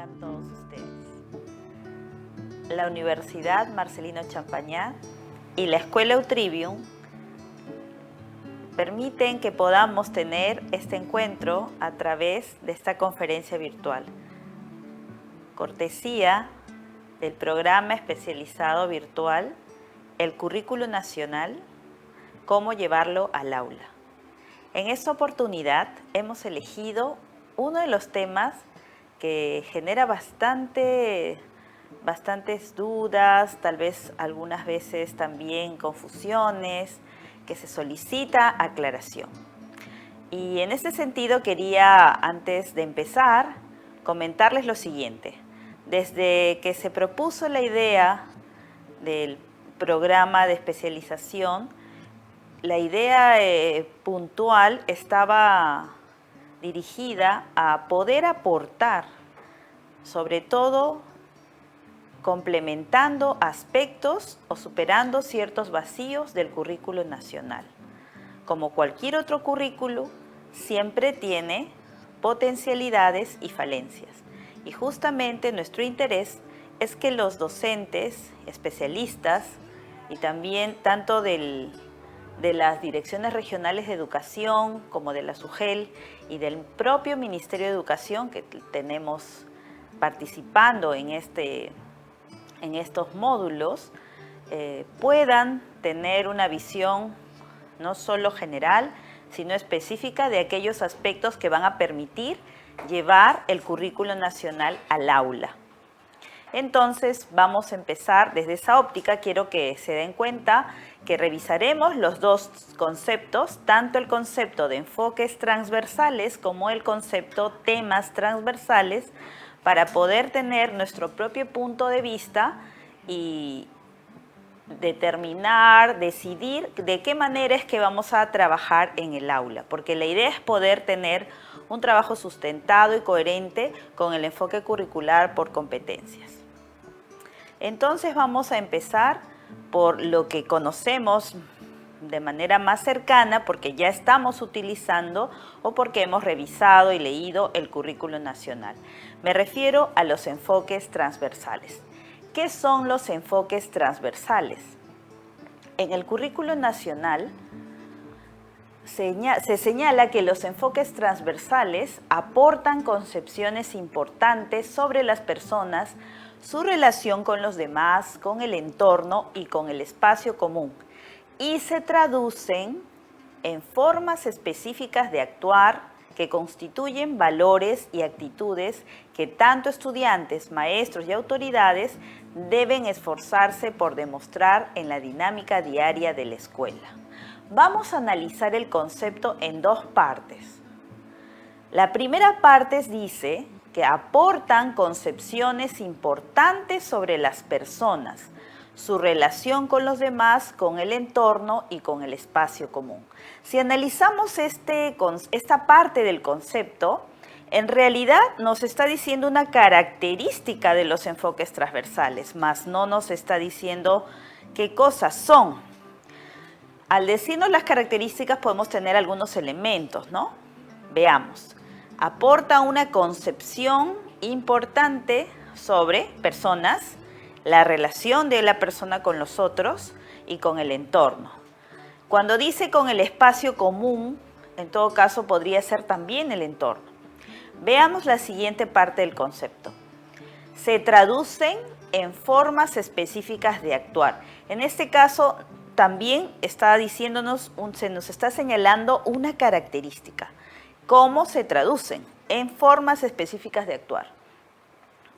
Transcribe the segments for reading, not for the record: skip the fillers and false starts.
tengan todos ustedes. La Universidad Marcelino Champagnat y la Escuela Utrivium permiten que podamos tener este encuentro a través de esta conferencia virtual, cortesía del programa especializado virtual El Currículo Nacional, cómo llevarlo al aula. En esta oportunidad hemos elegido uno de los temas que genera bastantes dudas, tal vez algunas veces también confusiones, que se solicita aclaración. Y en ese sentido quería, antes de empezar, comentarles lo siguiente. Desde que se propuso la idea del programa de especialización, la idea puntual estaba dirigida a poder aportar, sobre todo complementando aspectos o superando ciertos vacíos del currículo nacional. Como cualquier otro currículo, siempre tiene potencialidades y falencias. Y justamente nuestro interés es que los docentes, especialistas y también tanto de las direcciones regionales de educación como de la SUGEL y del propio Ministerio de Educación que tenemos participando en estos módulos, puedan tener una visión no solo general, sino específica de aquellos aspectos que van a permitir llevar el currículo nacional al aula. Entonces vamos a empezar desde esa óptica. Quiero que se den cuenta que revisaremos los dos conceptos, tanto el concepto de enfoques transversales como el concepto temas transversales, para poder tener nuestro propio punto de vista y determinar, decidir de qué manera es que vamos a trabajar en el aula, porque la idea es poder tener un trabajo sustentado y coherente con el enfoque curricular por competencias. Entonces vamos a empezar por lo que conocemos de manera más cercana, porque ya estamos utilizando o porque hemos revisado y leído el currículo nacional. Me refiero a los enfoques transversales. ¿Qué son los enfoques transversales? En el currículo nacional se señala que los enfoques transversales aportan concepciones importantes sobre las personas, su relación con los demás, con el entorno y con el espacio común, y se traducen en formas específicas de actuar que constituyen valores y actitudes que tanto estudiantes, maestros y autoridades deben esforzarse por demostrar en la dinámica diaria de la escuela. Vamos a analizar el concepto en dos partes. La primera parte dice que aportan concepciones importantes sobre las personas, su relación con los demás, con el entorno y con el espacio común. Si analizamos esta parte del concepto, en realidad nos está diciendo una característica de los enfoques transversales, más no nos está diciendo qué cosas son. Al decirnos las características podemos tener algunos elementos, ¿no? Veamos. Aporta una concepción importante sobre personas, la relación de la persona con los otros y con el entorno. Cuando dice con el espacio común, en todo caso podría ser también el entorno. Veamos la siguiente parte del concepto. Se traducen en formas específicas de actuar. En este caso también está diciéndonos, se nos está señalando una característica. ¿Cómo se traducen? En formas específicas de actuar,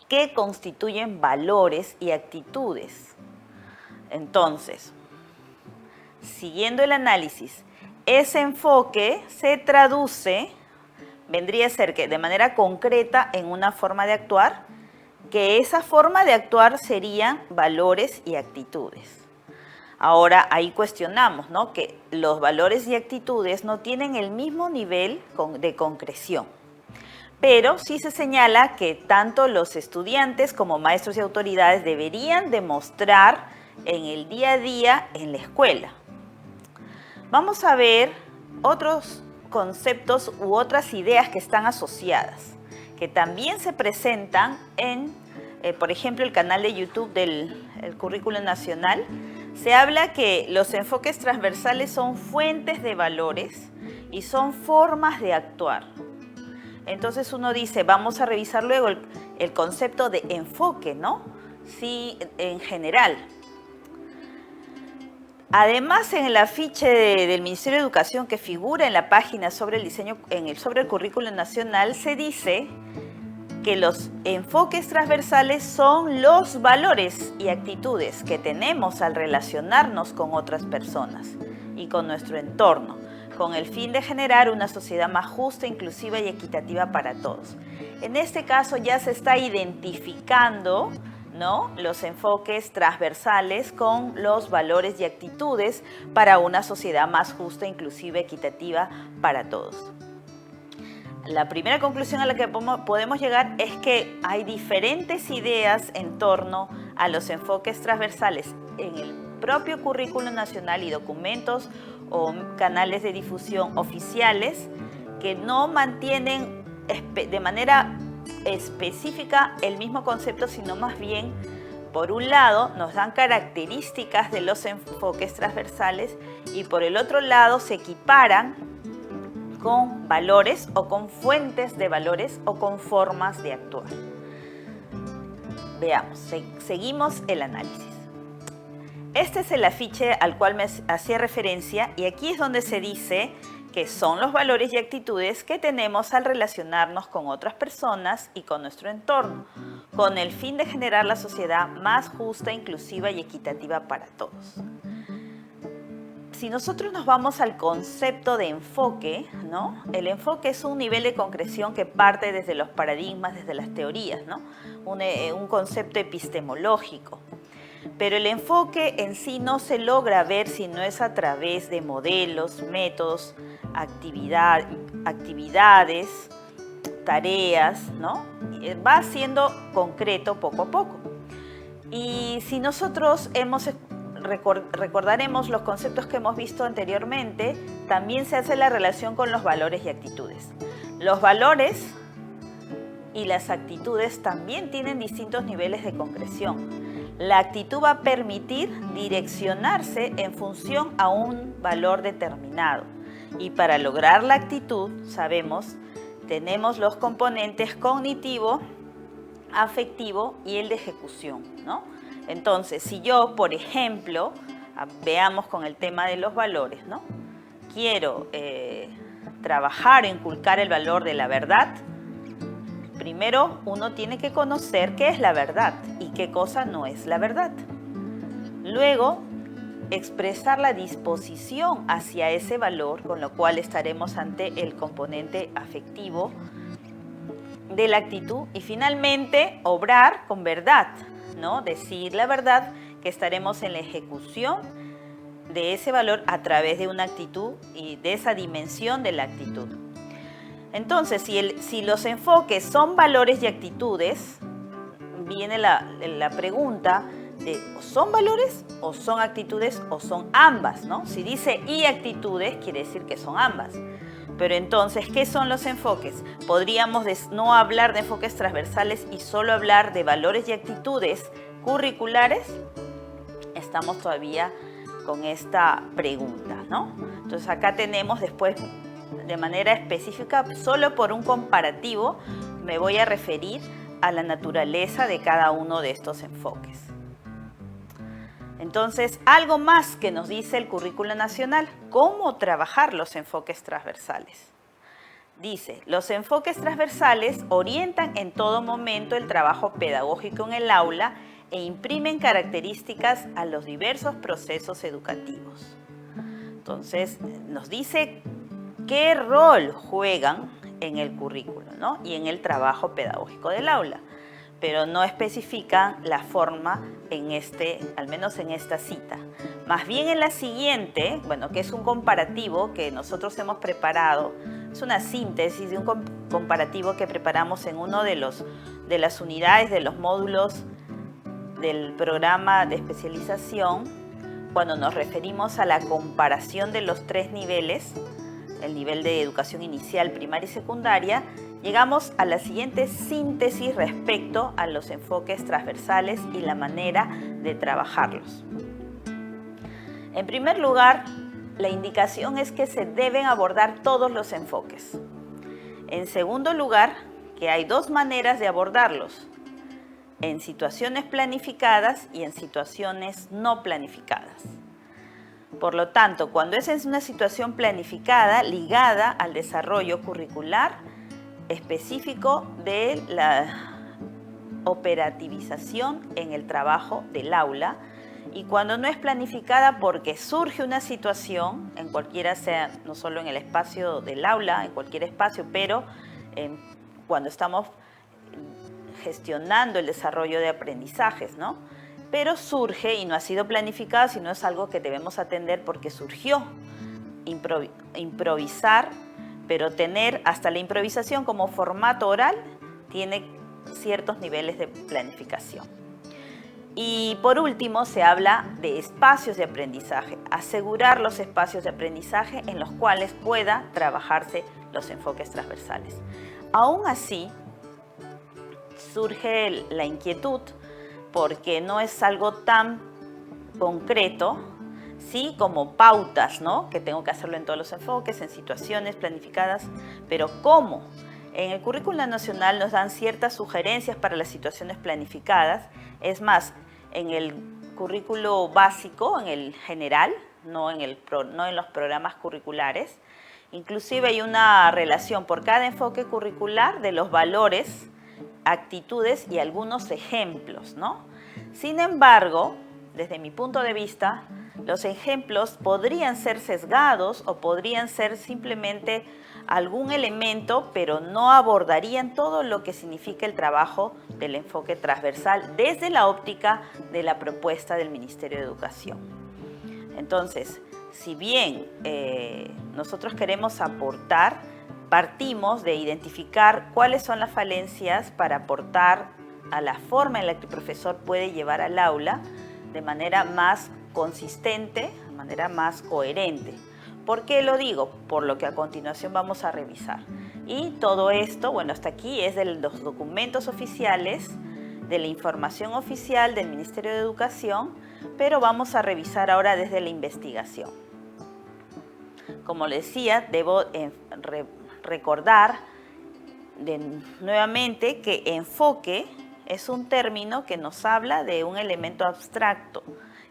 que constituyen valores y actitudes. Entonces, siguiendo el análisis, ese enfoque se traduce, vendría a ser que de manera concreta en una forma de actuar, que esa forma de actuar serían valores y actitudes. Ahora ahí cuestionamos, ¿no?, que los valores y actitudes no tienen el mismo nivel de concreción. Pero sí se señala que tanto los estudiantes como maestros y autoridades deberían demostrar en el día a día en la escuela. Vamos a ver otros conceptos u otras ideas que están asociadas. que también se presentan en, por ejemplo, el canal de YouTube del Currículo Nacional. Se habla que los enfoques transversales son fuentes de valores y son formas de actuar. Entonces uno dice, vamos a revisar luego el concepto de enfoque, ¿no? Sí, en general. Además, en el afiche del Ministerio de Educación que figura en la página sobre el diseño, sobre el Currículo Nacional, se dice que los enfoques transversales son los valores y actitudes que tenemos al relacionarnos con otras personas y con nuestro entorno, con el fin de generar una sociedad más justa, inclusiva y equitativa para todos. En este caso ya se está identificando, ¿no?, los enfoques transversales con los valores y actitudes para una sociedad más justa, inclusiva, equitativa para todos. La primera conclusión a la que podemos llegar es que hay diferentes ideas en torno a los enfoques transversales en el propio Currículo Nacional y documentos o canales de difusión oficiales que no mantienen de manera específica el mismo concepto, sino más bien, por un lado, nos dan características de los enfoques transversales y por el otro lado se equiparan con valores o con fuentes de valores o con formas de actuar. Veamos, seguimos el análisis. Este es el afiche al cual me hacía referencia y aquí es donde se dice que son los valores y actitudes que tenemos al relacionarnos con otras personas y con nuestro entorno, con el fin de generar la sociedad más justa, inclusiva y equitativa para todos. Si nosotros nos vamos al concepto de enfoque, ¿no? El enfoque es un nivel de concreción que parte desde los paradigmas, desde las teorías, ¿no? Un concepto epistemológico. Pero el enfoque en sí no se logra ver si no es a través de modelos, métodos, actividades, tareas, ¿no? Va siendo concreto poco a poco. Y si nosotros recordaremos los conceptos que hemos visto anteriormente, también se hace la relación con los valores y actitudes. Los valores y las actitudes también tienen distintos niveles de concreción. La actitud va a permitir direccionarse en función a un valor determinado. Y para lograr la actitud, sabemos, tenemos los componentes cognitivo, afectivo y el de ejecución, ¿no? Entonces, si yo, por ejemplo, veamos con el tema de los valores, ¿no? Quiero trabajar o inculcar el valor de la verdad, primero uno tiene que conocer qué es la verdad y qué cosa no es la verdad. Luego, expresar la disposición hacia ese valor, con lo cual estaremos ante el componente afectivo de la actitud. Y finalmente, obrar con verdad, ¿no? Decir la verdad, que estaremos en la ejecución de ese valor a través de una actitud y de esa dimensión de la actitud. Entonces, si los enfoques son valores y actitudes, viene la pregunta de ¿son valores o son actitudes o son ambas, ¿no? Si dice y actitudes, quiere decir que son ambas. Pero entonces, ¿qué son los enfoques? Podríamos no hablar de enfoques transversales y solo hablar de valores y actitudes curriculares. Estamos todavía con esta pregunta, ¿no? Entonces acá tenemos después, de manera específica, solo por un comparativo, me voy a referir a la naturaleza de cada uno de estos enfoques. Entonces, algo más que nos dice el Currículo Nacional, ¿cómo trabajar los enfoques transversales? Dice, los enfoques transversales orientan en todo momento el trabajo pedagógico en el aula e imprimen características a los diversos procesos educativos. Entonces, nos dice qué rol juegan en el currículo, ¿no? Y en el trabajo pedagógico del aula, pero no especifican la forma al menos en esta cita. Más bien en la siguiente, bueno, que es un comparativo que nosotros hemos preparado, es una síntesis de un comparativo que preparamos en uno de las unidades de los módulos del programa de especialización, cuando nos referimos a la comparación de los tres niveles, el nivel de educación inicial, primaria y secundaria, llegamos a la siguiente síntesis respecto a los enfoques transversales y la manera de trabajarlos. En primer lugar, la indicación es que se deben abordar todos los enfoques. En segundo lugar, que hay dos maneras de abordarlos: en situaciones planificadas y en situaciones no planificadas. Por lo tanto, cuando es en una situación planificada ligada al desarrollo curricular específico de la operativización en el trabajo del aula, y cuando no es planificada porque surge una situación, en cualquiera sea, no solo en el espacio del aula, en cualquier espacio, pero cuando estamos gestionando el desarrollo de aprendizajes, ¿no? Pero surge y no ha sido planificado, sino es algo que debemos atender porque surgió. Improvisar, pero tener hasta la improvisación como formato oral, tiene ciertos niveles de planificación. Y por último, se habla de espacios de aprendizaje, asegurar los espacios de aprendizaje en los cuales pueda trabajarse los enfoques transversales. Aún así, surge la inquietud porque no es algo tan concreto, sí, como pautas, ¿no? Que tengo que hacerlo en todos los enfoques, en situaciones planificadas, pero ¿cómo? En el currículo nacional nos dan ciertas sugerencias para las situaciones planificadas. Es más, en el currículo básico, en el general, no en los programas curriculares, inclusive hay una relación por cada enfoque curricular de los valores, actitudes y algunos ejemplos, ¿no? Sin embargo, desde mi punto de vista, los ejemplos podrían ser sesgados o podrían ser simplemente algún elemento, pero no abordarían todo lo que significa el trabajo del enfoque transversal desde la óptica de la propuesta del Ministerio de Educación. Entonces, si bien nosotros queremos aportar, partimos de identificar cuáles son las falencias para aportar a la forma en la que el profesor puede llevar al aula de manera más consistente, de manera más coherente. ¿Por qué lo digo? Por lo que a continuación vamos a revisar. Y todo esto, bueno, hasta aquí es de los documentos oficiales, de la información oficial del Ministerio de Educación, pero vamos a revisar ahora desde la investigación. Como les decía, debo recordar nuevamente que enfoque es un término que nos habla de un elemento abstracto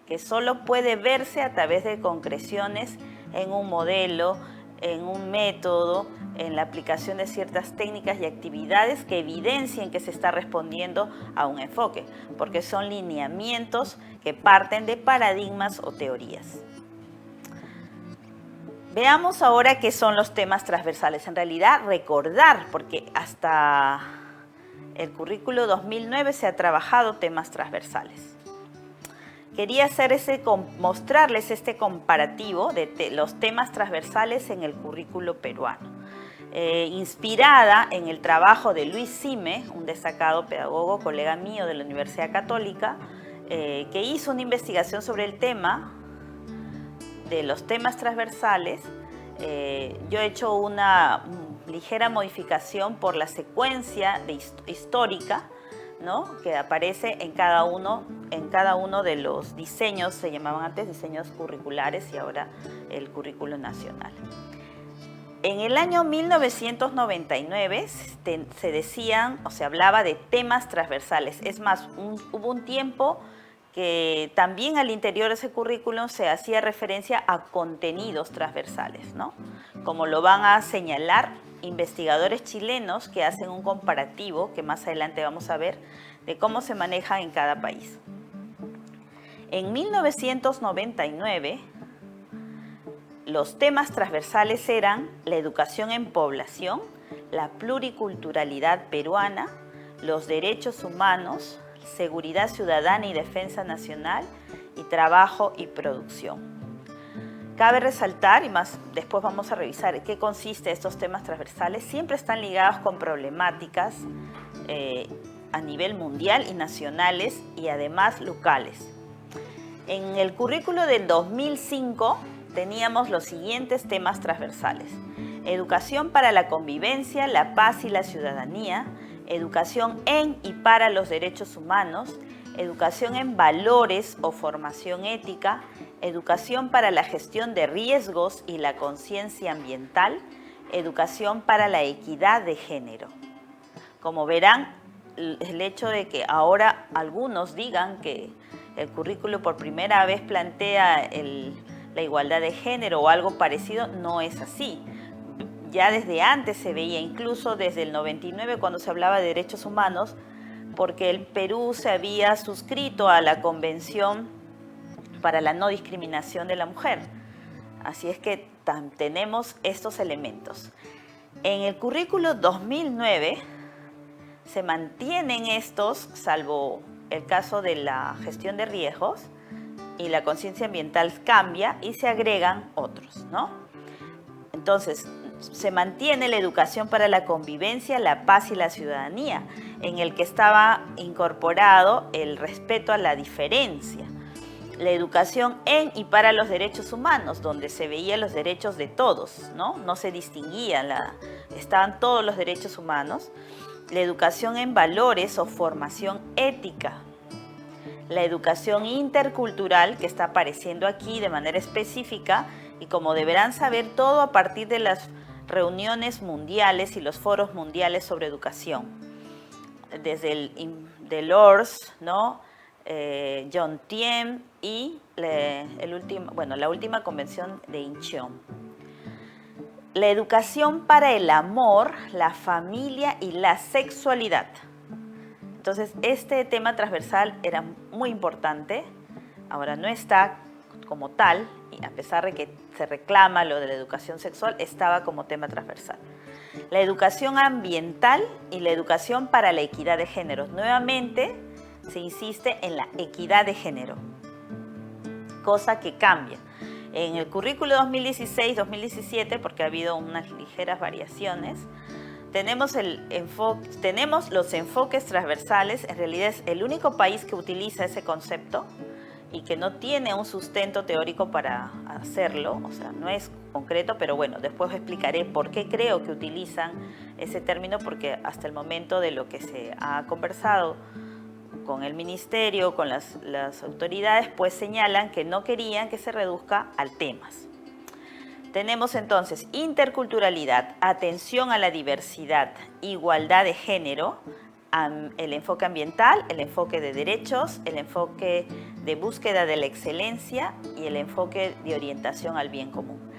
que solo puede verse a través de concreciones en un modelo, en un método, en la aplicación de ciertas técnicas y actividades que evidencien que se está respondiendo a un enfoque, porque son lineamientos que parten de paradigmas o teorías. Veamos ahora qué son los temas transversales. En realidad, recordar, porque hasta el currículo 2009 se ha trabajado temas transversales. Quería mostrarles este comparativo de los temas transversales en el currículo peruano. Inspirada en el trabajo de Luis Sime, un destacado pedagogo, colega mío de la Universidad Católica, que hizo una investigación sobre el tema de los temas transversales. Yo he hecho una ligera modificación por la secuencia histórica, ¿no?, que aparece en cada uno de los diseños, se llamaban antes diseños curriculares y ahora el currículo nacional. En el año 1999 se decían o se hablaba de temas transversales. Es más, hubo un tiempo que también al interior de ese currículum se hacía referencia a contenidos transversales, ¿no? Como lo van a señalar investigadores chilenos que hacen un comparativo, que más adelante vamos a ver, de cómo se maneja en cada país. En 1999, los temas transversales eran la educación en población, la pluriculturalidad peruana, los derechos humanos, seguridad ciudadana y defensa nacional, y trabajo y producción. Cabe resaltar, y más después vamos a revisar qué consiste estos temas transversales, siempre están ligados con problemáticas a nivel mundial y nacionales y además locales. En el currículo del 2005 teníamos los siguientes temas transversales: educación para la convivencia, la paz y la ciudadanía, educación en y para los derechos humanos, educación en valores o formación ética, educación para la gestión de riesgos y la conciencia ambiental, educación para la equidad de género. Como verán, el hecho de que ahora algunos digan que el currículo por primera vez plantea la igualdad de género o algo parecido, no es así. Ya desde antes se veía, incluso desde el 99 cuando se hablaba de derechos humanos, porque el Perú se había suscrito a la Convención para la no discriminación de la mujer. Así es que tenemos estos elementos. En el currículo 2009 se mantienen estos, salvo el caso de la gestión de riesgos, y la conciencia ambiental cambia y se agregan otros, ¿no? Entonces, se mantiene la educación para la convivencia, la paz y la ciudadanía, en el que estaba incorporado el respeto a la diferencia. La educación en y para los derechos humanos, donde se veían los derechos de todos, ¿no? No se distinguían, estaban todos los derechos humanos. La educación en valores o formación ética. La educación intercultural, que está apareciendo aquí de manera específica, y como deberán saber, todo a partir de las reuniones mundiales y los foros mundiales sobre educación. Desde el ORS, ¿no? John Tiem y la última convención de Incheon. La educación para el amor, la familia y la sexualidad. Entonces, este tema transversal era muy importante. Ahora no está como tal, y a pesar de que se reclama lo de la educación sexual, estaba como tema transversal. La educación ambiental y la educación para la equidad de género. Nuevamente, se insiste en la equidad de género, cosa que cambia. En el currículo 2016-2017, porque ha habido unas ligeras variaciones, tenemos los enfoques transversales. En realidad es el único país que utiliza ese concepto y que no tiene un sustento teórico para hacerlo, o sea, no es concreto, pero bueno, después explicaré por qué creo que utilizan ese término, porque hasta el momento de lo que se ha conversado con el ministerio, con las autoridades, pues señalan que no querían que se reduzca a temas. Tenemos entonces interculturalidad, atención a la diversidad, igualdad de género, el enfoque ambiental, el enfoque de derechos, el enfoque de búsqueda de la excelencia y el enfoque de orientación al bien común.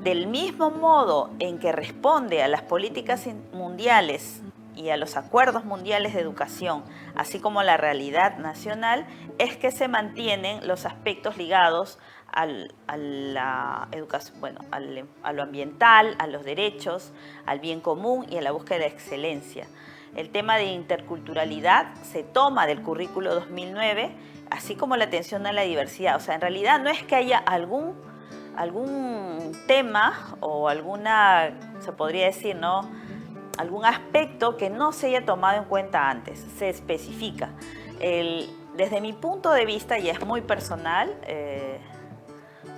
Del mismo modo en que responde a las políticas mundiales y a los acuerdos mundiales de educación, así como a la realidad nacional, es que se mantienen los aspectos ligados a la educación, a lo ambiental, a los derechos, al bien común y a la búsqueda de excelencia. El tema de interculturalidad se toma del currículo 2009, así como la atención a la diversidad. O sea, en realidad no es que haya algún tema o se podría decir, ¿no?, algún aspecto que no se haya tomado en cuenta antes, se especifica. Desde mi punto de vista, y es muy personal,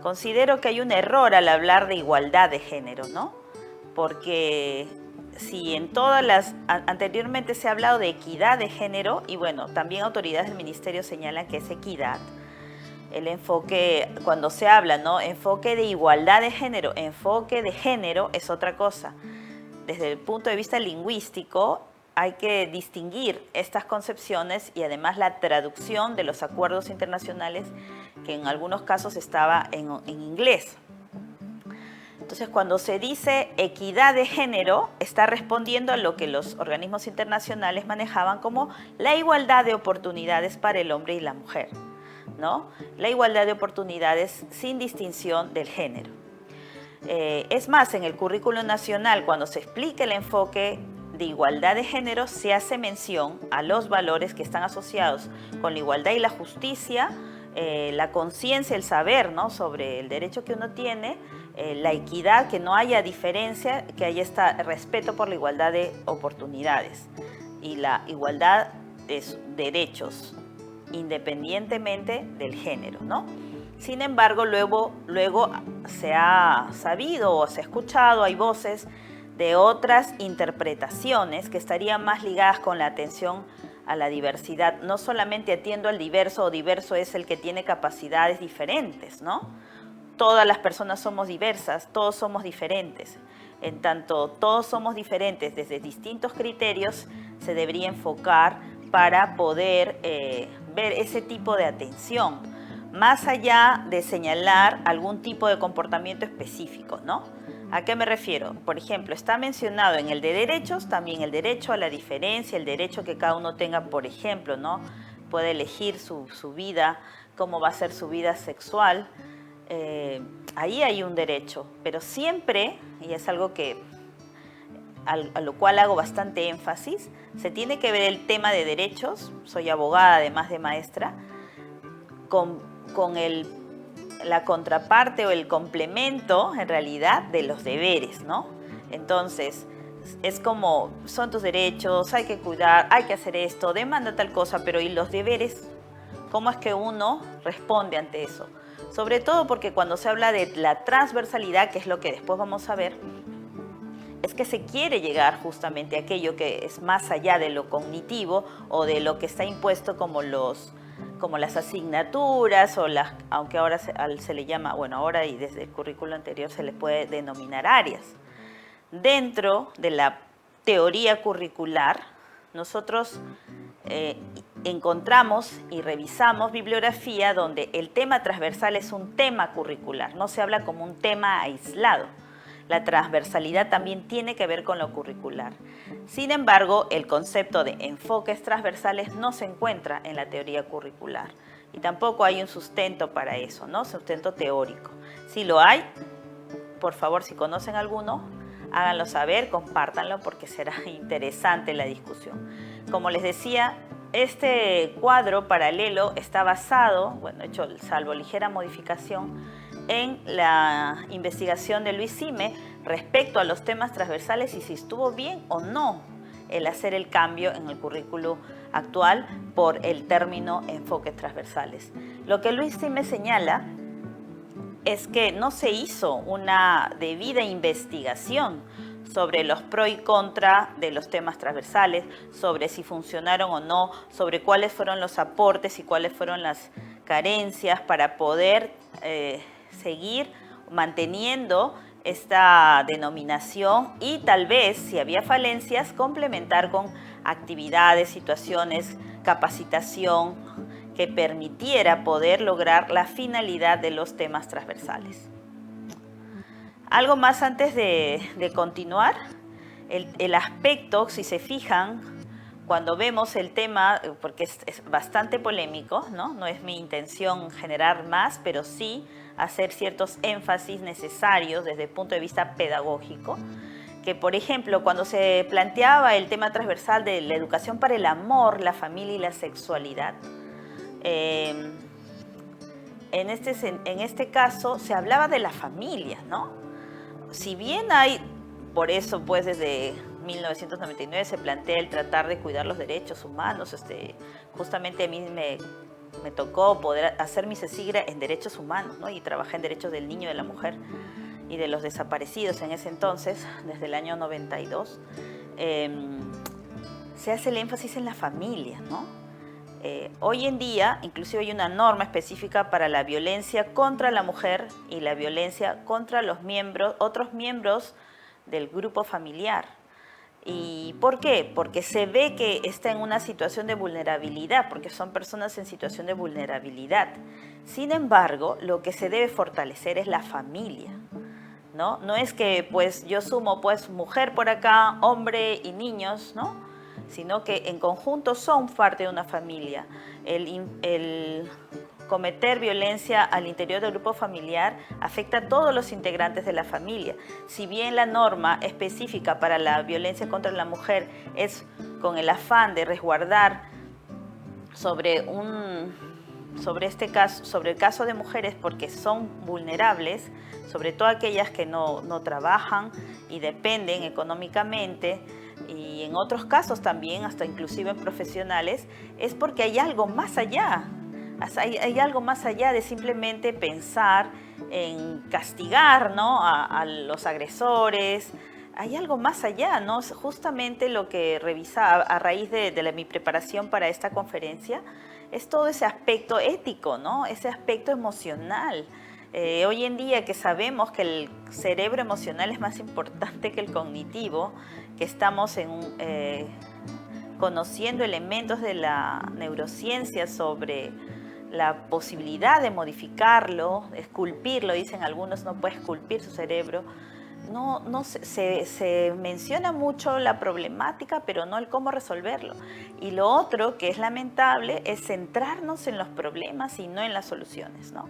considero que hay un error al hablar de igualdad de género, ¿no? Porque si en anteriormente se ha hablado de equidad de género, y bueno, también autoridades del ministerio señalan que es equidad, el enfoque, cuando se habla, ¿no?, enfoque de igualdad de género, enfoque de género es otra cosa. Desde el punto de vista lingüístico, hay que distinguir estas concepciones y además la traducción de los acuerdos internacionales, que en algunos casos estaba en inglés. Entonces, cuando se dice equidad de género, está respondiendo a lo que los organismos internacionales manejaban como la igualdad de oportunidades para el hombre y la mujer, ¿no? La igualdad de oportunidades sin distinción del género. Es más, en el currículo nacional, cuando se explica el enfoque de igualdad de género, se hace mención a los valores que están asociados con la igualdad y la justicia, la conciencia, el saber, ¿no?, sobre el derecho que uno tiene, la equidad, que no haya diferencia, que haya este respeto por la igualdad de oportunidades y la igualdad de derechos, independientemente del género, ¿no? Sin embargo, luego se ha sabido o se ha escuchado, hay voces de otras interpretaciones que estarían más ligadas con la atención a la diversidad. No solamente atiendo al diverso, o diverso es el que tiene capacidades diferentes, ¿no? Todas las personas somos diversas, todos somos diferentes. En tanto todos somos diferentes desde distintos criterios, se debería enfocar para poder ver ese tipo de atención, más allá de señalar algún tipo de comportamiento específico, ¿no? ¿A qué me refiero? Por ejemplo, está mencionado en el de derechos, también el derecho a la diferencia, el derecho que cada uno tenga, por ejemplo, ¿no? Puede elegir su vida, cómo va a ser su vida sexual. Ahí hay un derecho, pero siempre, y es algo que a lo cual hago bastante énfasis, se tiene que ver el tema de derechos, soy abogada además de maestra, con la contraparte o el complemento en realidad de los deberes, ¿no? Entonces, es como, son tus derechos, hay que cuidar, hay que hacer esto, demanda tal cosa, pero ¿y los deberes? ¿Cómo es que uno responde ante eso? Sobre todo porque cuando se habla de la transversalidad, que es lo que después vamos a ver, es que se quiere llegar justamente a aquello que es más allá de lo cognitivo o de lo que está impuesto como las asignaturas o aunque ahora se le llama, bueno, ahora y desde el currículo anterior se le puede denominar áreas. Dentro de la teoría curricular, nosotros encontramos y revisamos bibliografía donde el tema transversal es un tema curricular, no se habla como un tema aislado. La transversalidad también tiene que ver con lo curricular. Sin embargo, el concepto de enfoques transversales no se encuentra en la teoría curricular y tampoco hay un sustento para eso, ¿no? Sustento teórico. Si lo hay, por favor, si conocen alguno, háganlo saber, compártanlo porque será interesante la discusión. Como les decía, este cuadro paralelo está basado, bueno, hecho salvo ligera modificación, en la investigación de Luis Sime respecto a los temas transversales y si estuvo bien o no el hacer el cambio en el currículo actual por el término enfoques transversales. Lo que Luis Sime señala es que no se hizo una debida investigación sobre los pro y contra de los temas transversales, sobre si funcionaron o no, sobre cuáles fueron los aportes y cuáles fueron las carencias para poder seguir manteniendo esta denominación y tal vez, si había falencias, complementar con actividades, situaciones, capacitación que permitiera poder lograr la finalidad de los temas transversales. Algo más antes de continuar, el aspecto, si se fijan, cuando vemos el tema, porque es bastante polémico, ¿no? No es mi intención generar más, pero sí hacer ciertos énfasis necesarios desde el punto de vista pedagógico, que por ejemplo, cuando se planteaba el tema transversal de la educación para el amor, la familia y la sexualidad, en este caso se hablaba de la familia, ¿no? Si bien hay, por eso pues desde 1999 se plantea el tratar de cuidar los derechos humanos, justamente a mí me tocó poder hacer mi CECIGRA en derechos humanos, ¿no? Y trabajé en derechos del niño y de la mujer y de los desaparecidos en ese entonces, desde el año 92. Se hace el énfasis en la familia, ¿no? Hoy en día, inclusive hay una norma específica para la violencia contra la mujer y la violencia contra los otros miembros del grupo familiar. ¿Y por qué? Porque se ve que está en una situación de vulnerabilidad, porque son personas en situación de vulnerabilidad. Sin embargo, lo que se debe fortalecer es la familia, ¿no? No es que pues yo sumo pues mujer por acá, hombre y niños, ¿no? Sino que en conjunto son parte de una familia. El cometer violencia al interior del grupo familiar afecta a todos los integrantes de la familia. Si bien la norma específica para la violencia contra la mujer es con el afán de resguardar sobre el caso de mujeres porque son vulnerables, sobre todo aquellas que no trabajan y dependen económicamente, y en otros casos también, hasta inclusive en profesionales, es porque hay algo más allá. Hay algo más allá de simplemente pensar en castigar, ¿no?, a los agresores. Hay algo más allá, ¿no? Es justamente lo que revisaba a raíz de mi preparación para esta conferencia, es todo ese aspecto ético, ¿no? Ese aspecto emocional. Hoy en día que sabemos que el cerebro emocional es más importante que el cognitivo, que estamos conociendo elementos de la neurociencia sobre la posibilidad de modificarlo, esculpirlo, dicen algunos, no puede esculpir su cerebro. No se menciona mucho la problemática, pero no el cómo resolverlo. Y lo otro que es lamentable es centrarnos en los problemas y no en las soluciones, ¿no?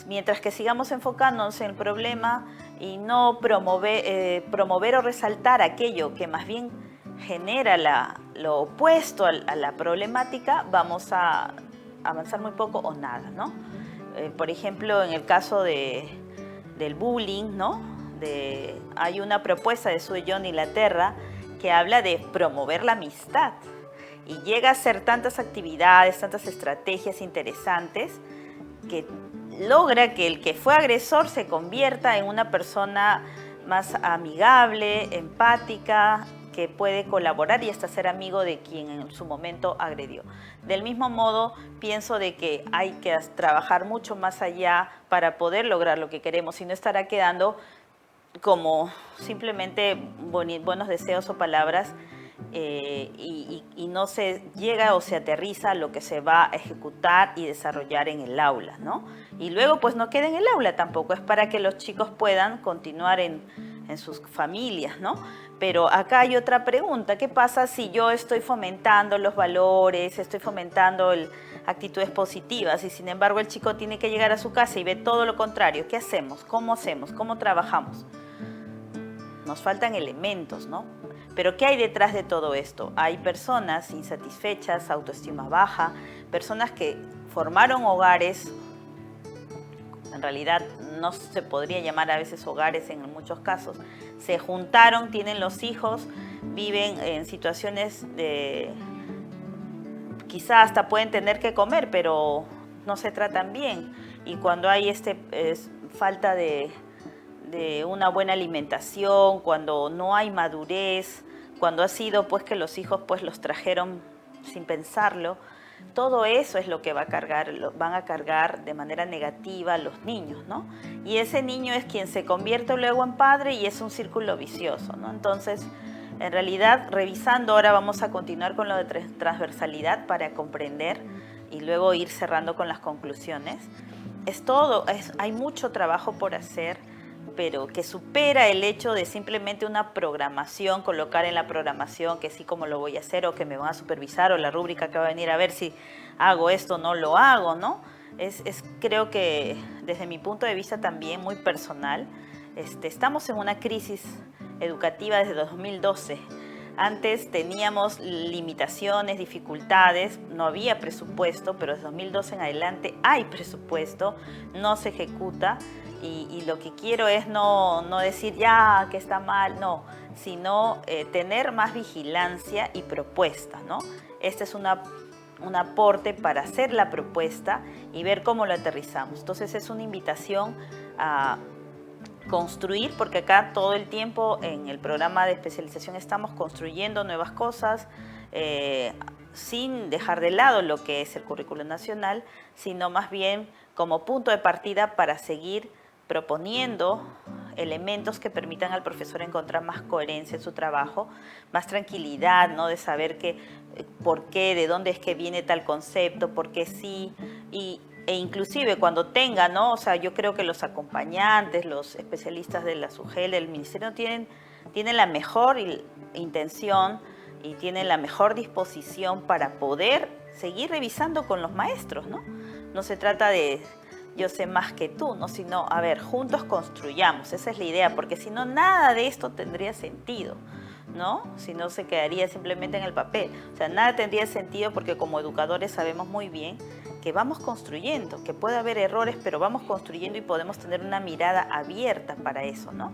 Mientras que sigamos enfocándonos en el problema y no promover o resaltar aquello que más bien genera lo opuesto a la problemática, vamos a avanzar muy poco o nada, ¿no? Por ejemplo, en el caso del bullying, ¿no? Hay una propuesta de Sue John Inglaterra que habla de promover la amistad y llega a hacer tantas actividades, tantas estrategias interesantes que logra que el que fue agresor se convierta en una persona más amigable, empática, que puede colaborar y hasta ser amigo de quien en su momento agredió. Del mismo modo, pienso de que hay que trabajar mucho más allá para poder lograr lo que queremos y no estará quedando como simplemente buenos deseos o palabras y no se llega o se aterriza a lo que se va a ejecutar y desarrollar en el aula, ¿no? Y luego pues no queda en el aula tampoco, es para que los chicos puedan continuar en sus familias, ¿no? Pero acá hay otra pregunta, ¿qué pasa si yo estoy fomentando los valores, estoy fomentando actitudes positivas y sin embargo el chico tiene que llegar a su casa y ve todo lo contrario? ¿Qué hacemos? ¿Cómo trabajamos? Nos faltan elementos, ¿no? Pero ¿qué hay detrás de todo esto? Hay personas insatisfechas, autoestima baja, personas que formaron hogares, en realidad no se podría llamar a veces hogares en muchos casos, se juntaron, tienen los hijos, viven en situaciones de... quizá hasta pueden tener que comer, pero no se tratan bien. Y cuando hay falta de una buena alimentación, cuando no hay madurez, cuando ha sido pues que los hijos pues los trajeron sin pensarlo, todo eso es lo que van a cargar de manera negativa los niños, ¿no? Y ese niño es quien se convierte luego en padre y es un círculo vicioso, ¿no? Entonces, en realidad, revisando, ahora vamos a continuar con lo de transversalidad para comprender y luego ir cerrando con las conclusiones. Hay mucho trabajo por hacer, pero que supera el hecho de simplemente una programación, colocar en la programación que sí como lo voy a hacer o que me van a supervisar o la rúbrica que va a venir a ver si hago esto o no lo hago, ¿no? Creo que desde mi punto de vista también muy personal, estamos en una crisis educativa desde 2012. Antes teníamos limitaciones, dificultades, no había presupuesto, pero desde 2012 en adelante hay presupuesto, no se ejecuta. Y lo que quiero es no decir ya que está mal, no, sino tener más vigilancia y propuesta, ¿no? Este es un aporte para hacer la propuesta y ver cómo lo aterrizamos. Entonces es una invitación a construir, porque acá todo el tiempo en el programa de especialización estamos construyendo nuevas cosas, sin dejar de lado lo que es el currículo nacional, sino más bien como punto de partida para seguir proponiendo elementos que permitan al profesor encontrar más coherencia en su trabajo, más tranquilidad, ¿no? De saber por qué, de dónde es que viene tal concepto, por qué sí, e inclusive cuando tenga, ¿no? O sea, yo creo que los acompañantes, los especialistas de la SUGEL, del ministerio, tienen la mejor intención y tienen la mejor disposición para poder seguir revisando con los maestros, ¿no? No se trata de yo sé más que tú, ¿no? Sino, a ver, juntos construyamos, esa es la idea, porque si no, nada de esto tendría sentido, ¿no? Si no, se quedaría simplemente en el papel. O sea, nada tendría sentido porque como educadores sabemos muy bien que vamos construyendo, que puede haber errores, pero vamos construyendo y podemos tener una mirada abierta para eso, ¿no?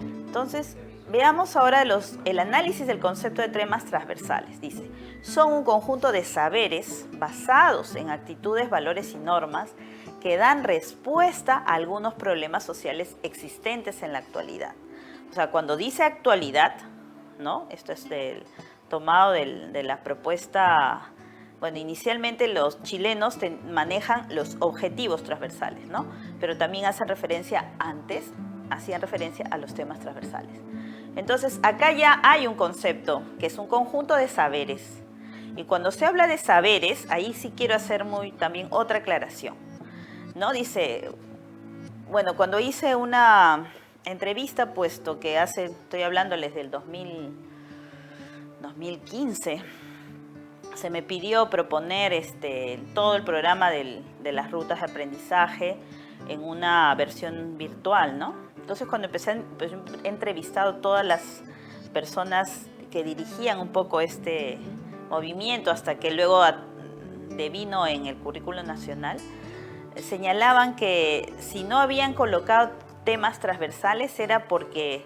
Entonces, veamos ahora el análisis del concepto de temas transversales. Dice, son un conjunto de saberes basados en actitudes, valores y normas que dan respuesta a algunos problemas sociales existentes en la actualidad. O sea, cuando dice actualidad, ¿no? Esto es tomado de la propuesta. Bueno, inicialmente los chilenos manejan los objetivos transversales, ¿no? Pero también hacían referencia a los temas transversales. Entonces, acá ya hay un concepto que es un conjunto de saberes. Y cuando se habla de saberes, ahí sí quiero hacer también otra aclaración, ¿no? Dice, bueno, cuando hice una entrevista, puesto que estoy hablándoles del 2015, se me pidió proponer todo el programa de las rutas de aprendizaje en una versión virtual, ¿no? Entonces, cuando empecé, pues, he entrevistado a todas las personas que dirigían un poco este movimiento, hasta que luego devino en el currículo nacional, señalaban que si no habían colocado temas transversales era porque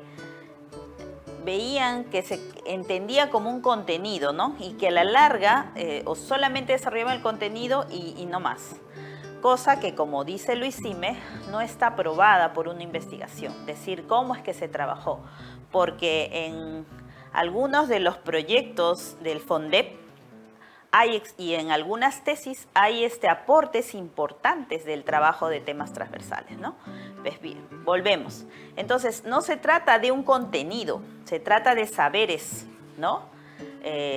veían que se entendía como un contenido, ¿no? Y que a la larga o solamente desarrollaban el contenido y no más. Cosa que, como dice Luis Sime, no está aprobada por una investigación. Decir cómo es que se trabajó. Porque en algunos de los proyectos del FONDEP y en algunas tesis hay aportes importantes del trabajo de temas transversales, ¿no? Pues bien, volvemos. Entonces, no se trata de un contenido, se trata de saberes, ¿no?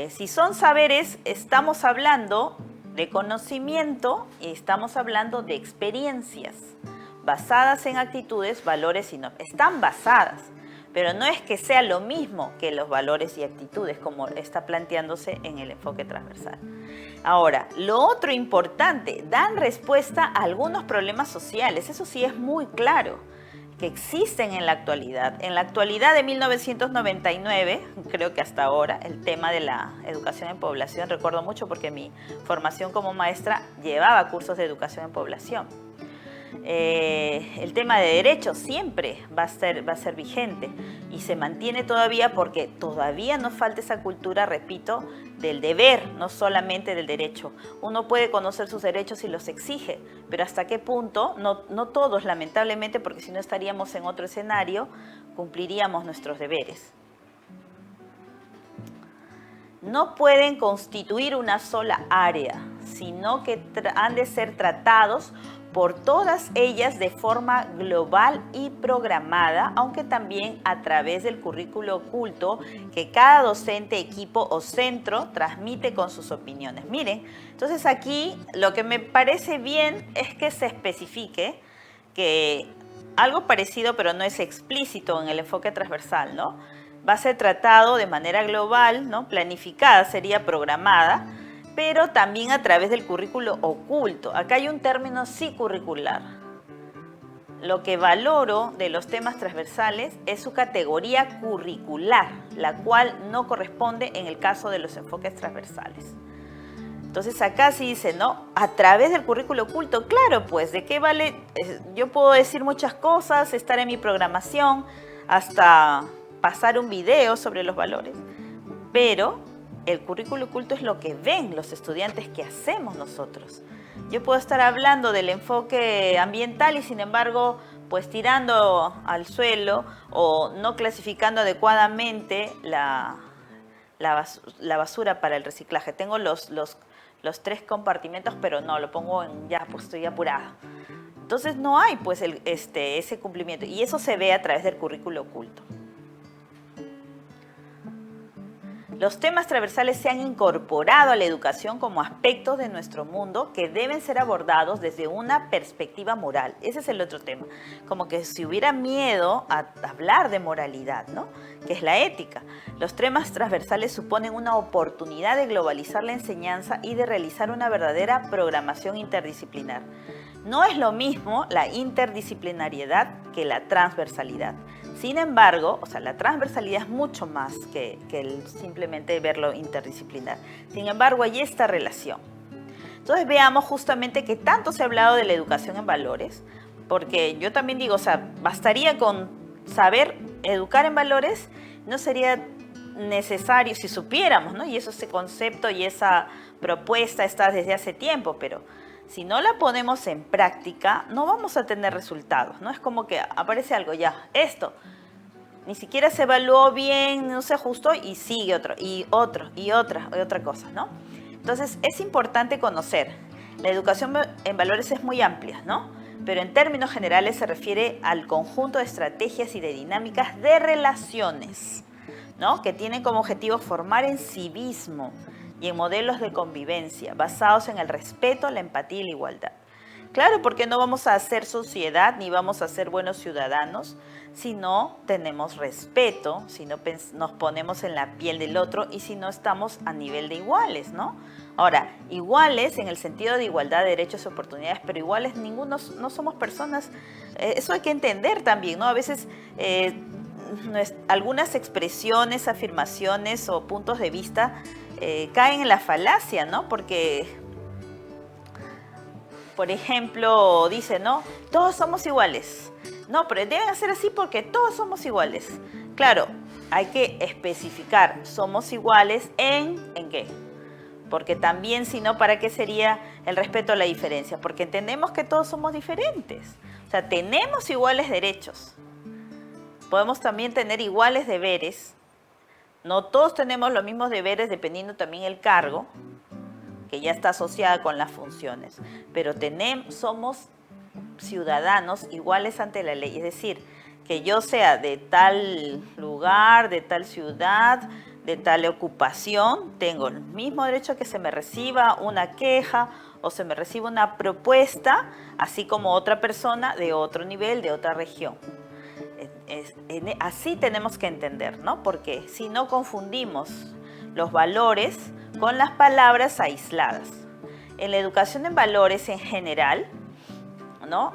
Si son saberes, estamos hablando de conocimiento y estamos hablando de experiencias basadas en actitudes, valores y normas. Están basadas, pero no es que sea lo mismo que los valores y actitudes, como está planteándose en el enfoque transversal. Ahora, lo otro importante, dan respuesta a algunos problemas sociales. Eso sí es muy claro, que existen en la actualidad. En la actualidad de 1999, creo que hasta ahora, el tema de la educación en población, recuerdo mucho porque mi formación como maestra llevaba cursos de educación en población. El tema de derechos siempre va a ser vigente y se mantiene todavía porque todavía nos falta esa cultura, repito, del deber, no solamente del derecho. Uno puede conocer sus derechos y los exige, pero hasta qué punto, no todos lamentablemente, porque si no estaríamos en otro escenario, cumpliríamos nuestros deberes. No pueden constituir una sola área, sino que han de ser tratados por todas ellas de forma global y programada, aunque también a través del currículo oculto que cada docente, equipo o centro transmite con sus opiniones. Miren, entonces aquí lo que me parece bien es que se especifique que algo parecido, pero no es explícito en el enfoque transversal, ¿no? Va a ser tratado de manera global, ¿no? Planificada, sería programada, pero también a través del currículo oculto. Acá hay un término sí curricular. Lo que valoro de los temas transversales es su categoría curricular, la cual no corresponde en el caso de los enfoques transversales. Entonces acá sí dice, ¿no? A través del currículo oculto, claro, pues, ¿de qué vale? Yo puedo decir muchas cosas, estar en mi programación, hasta pasar un video sobre los valores, pero el currículo oculto es lo que ven los estudiantes que hacemos nosotros. Yo puedo estar hablando del enfoque ambiental y sin embargo, pues tirando al suelo o no clasificando adecuadamente la basura para el reciclaje. Tengo los 3 compartimentos, pero no, lo pongo pues estoy apurada. Entonces no hay pues ese cumplimiento y eso se ve a través del currículo oculto. Los temas transversales se han incorporado a la educación como aspectos de nuestro mundo que deben ser abordados desde una perspectiva moral. Ese es el otro tema. Como que si hubiera miedo a hablar de moralidad, ¿no? Que es la ética. Los temas transversales suponen una oportunidad de globalizar la enseñanza y de realizar una verdadera programación interdisciplinar. No es lo mismo la interdisciplinariedad que la transversalidad. Sin embargo, la transversalidad es mucho más que simplemente verlo interdisciplinar. Sin embargo, hay esta relación. Entonces veamos justamente que tanto se ha hablado de la educación en valores, porque yo también digo, bastaría con saber educar en valores no sería necesario si supiéramos, ¿no? Y eso, ese concepto y esa propuesta está desde hace tiempo, pero si no la ponemos en práctica, no vamos a tener resultados, ¿no? Es como que aparece algo, ya, esto, ni siquiera se evaluó bien, no se ajustó y sigue otro, y otra cosa, ¿no? Entonces, es importante conocer. La educación en valores es muy amplia, ¿no? Pero en términos generales se refiere al conjunto de estrategias y de dinámicas de relaciones, ¿no? Que tienen como objetivo formar en civismo y en modelos de convivencia basados en el respeto, la empatía y la igualdad. Claro, porque no vamos a hacer sociedad ni vamos a ser buenos ciudadanos si no tenemos respeto, si no nos ponemos en la piel del otro y si no estamos a nivel de iguales, ¿no? Ahora, iguales en el sentido de igualdad de derechos y oportunidades, pero iguales no somos personas, eso hay que entender también, ¿no? A veces algunas expresiones, afirmaciones o puntos de vista caen en la falacia, ¿no? Porque, por ejemplo, dice, ¿no? Todos somos iguales. No, pero deben hacer así porque todos somos iguales. Claro, hay que especificar, somos iguales ¿en qué? Porque también, si no, ¿para qué sería el respeto a la diferencia? Porque entendemos que todos somos diferentes. O sea, tenemos iguales derechos. Podemos también tener iguales deberes. No todos tenemos los mismos deberes dependiendo también el cargo, que ya está asociada con las funciones. Pero somos ciudadanos iguales ante la ley. Es decir, que yo sea de tal lugar, de tal ciudad, de tal ocupación, tengo el mismo derecho a que se me reciba una queja o se me reciba una propuesta, así como otra persona de otro nivel, de otra región. Así tenemos que entender, ¿no? Porque si no confundimos los valores con las palabras aisladas. En la educación en valores en general, ¿no?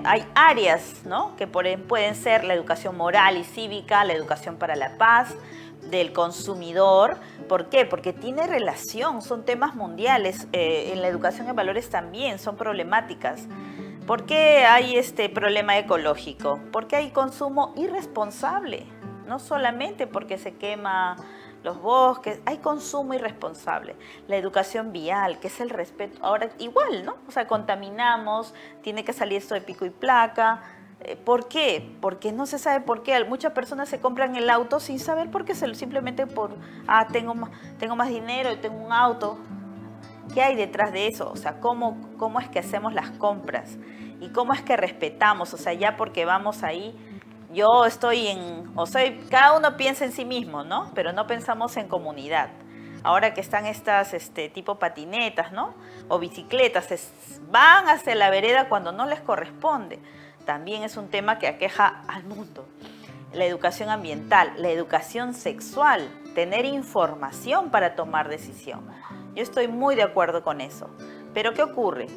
Hay áreas, ¿no? Que pueden ser la educación moral y cívica, la educación para la paz, del consumidor. ¿Por qué? Porque tiene relación, son temas mundiales. En la educación en valores también son problemáticas. ¿Por qué hay este problema ecológico? Porque hay consumo irresponsable, no solamente porque se quema los bosques, hay consumo irresponsable. La educación vial, que es el respeto, ahora igual, ¿no? O sea, contaminamos, tiene que salir esto de pico y placa. ¿Por qué? Porque no se sabe por qué. Muchas personas se compran el auto sin saber por qué, simplemente tengo más dinero y tengo un auto. ¿Qué hay detrás de eso? O sea, ¿cómo es que hacemos las compras? ¿Y cómo es que respetamos? O sea, ya porque vamos ahí, cada uno piensa en sí mismo, ¿no? Pero no pensamos en comunidad. Ahora que están estas tipo patinetas, ¿no? O bicicletas, van hacia la vereda cuando no les corresponde. También es un tema que aqueja al mundo. La educación ambiental, la educación sexual, tener información para tomar decisión. Yo estoy muy de acuerdo con eso. Pero ¿qué ocurre?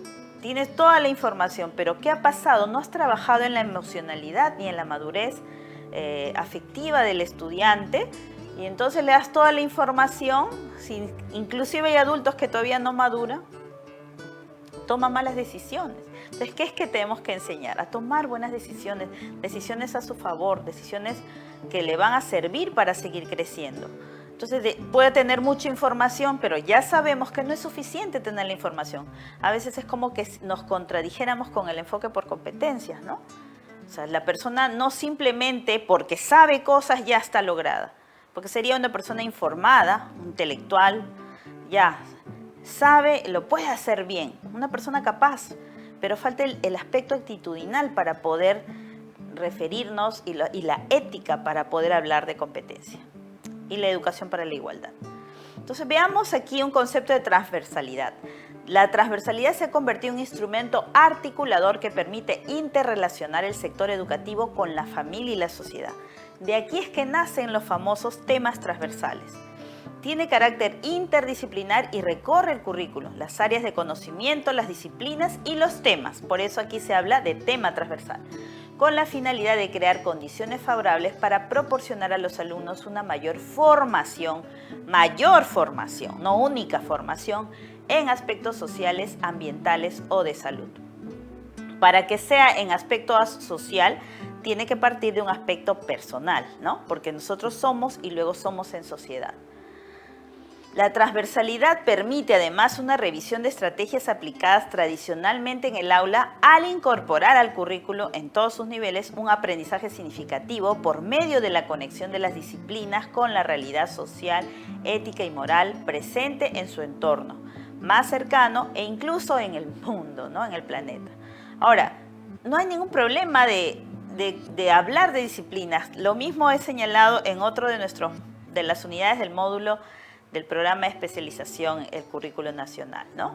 Tienes toda la información, pero ¿qué ha pasado? No has trabajado en la emocionalidad ni en la madurez afectiva del estudiante y entonces le das toda la información, inclusive hay adultos que todavía no maduran, toman malas decisiones. Entonces, ¿qué es que tenemos que enseñar? A tomar buenas decisiones, decisiones a su favor, decisiones que le van a servir para seguir creciendo. Entonces puede tener mucha información, pero ya sabemos que no es suficiente tener la información. A veces es como que nos contradijéramos con el enfoque por competencias, ¿no? O sea, la persona no simplemente porque sabe cosas ya está lograda. Porque sería una persona informada, intelectual, ya sabe, lo puede hacer bien. Una persona capaz, pero falta el aspecto actitudinal para poder referirnos y la ética para poder hablar de competencia. Y la educación para la igualdad. Entonces veamos aquí un concepto de transversalidad. La transversalidad se ha convertido en un instrumento articulador que permite interrelacionar el sector educativo con la familia y la sociedad. De aquí es que nacen los famosos temas transversales. Tiene carácter interdisciplinar y recorre el currículo, las áreas de conocimiento, las disciplinas y los temas. Por eso aquí se habla de tema transversal, con la finalidad de crear condiciones favorables para proporcionar a los alumnos una mayor formación, no única formación, en aspectos sociales, ambientales o de salud. Para que sea en aspecto social, tiene que partir de un aspecto personal, ¿no? Porque nosotros somos y luego somos en sociedad. La transversalidad permite además una revisión de estrategias aplicadas tradicionalmente en el aula al incorporar al currículo en todos sus niveles un aprendizaje significativo por medio de la conexión de las disciplinas con la realidad social, ética y moral presente en su entorno, más cercano e incluso en el mundo, ¿no? En el planeta. Ahora, no hay ningún problema de hablar de disciplinas. Lo mismo he señalado en otro de las unidades del módulo del programa de especialización, el currículo nacional, ¿no?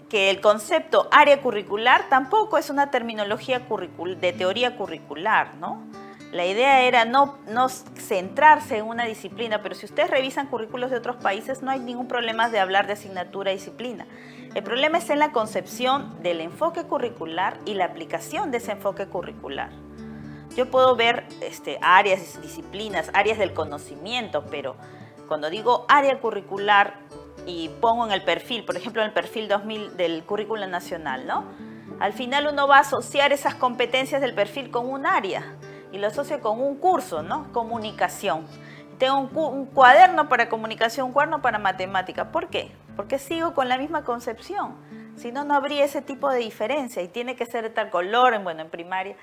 Que el concepto área curricular tampoco es una terminología de teoría curricular, ¿no? La idea era no centrarse en una disciplina, pero si ustedes revisan currículos de otros países, no hay ningún problema de hablar de asignatura y disciplina. El problema es en la concepción del enfoque curricular y la aplicación de ese enfoque curricular. Yo puedo ver áreas, disciplinas, áreas del conocimiento, pero cuando digo área curricular y pongo en el perfil, por ejemplo en el perfil 2000 del currículo nacional, ¿no? Al final uno va a asociar esas competencias del perfil con un área y lo asocio con un curso, ¿no? Comunicación. Tengo un cuaderno para comunicación, un cuaderno para matemática. ¿Por qué? Porque sigo con la misma concepción. Si no, no habría ese tipo de diferencia y tiene que ser de tal color, en primaria.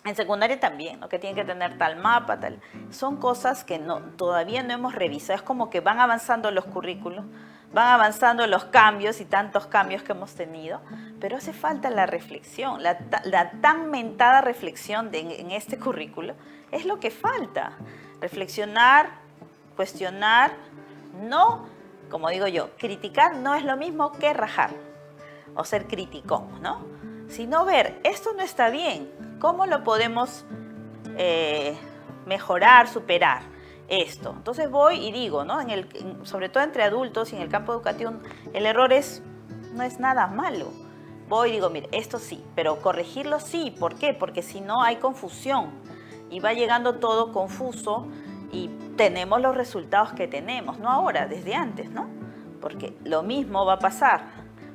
En secundaria también, ¿no? Que tiene que tener tal mapa, tal. Son cosas que todavía no hemos revisado. Es como que van avanzando los currículos, van avanzando los cambios y tantos cambios que hemos tenido, pero hace falta la reflexión, la tan mentada reflexión en este currículo es lo que falta. Reflexionar, cuestionar, no, como digo yo, criticar no es lo mismo que rajar o ser criticón, ¿no? Sino ver, esto no está bien, ¿cómo lo podemos mejorar, superar esto? Entonces voy y digo, ¿no? Sobre todo entre adultos y en el campo educativo, el error no es nada malo. Voy y digo, mire, esto sí, pero corregirlo sí. ¿Por qué? Porque si no hay confusión y va llegando todo confuso y tenemos los resultados que tenemos, no ahora, desde antes, ¿no? Porque lo mismo va a pasar.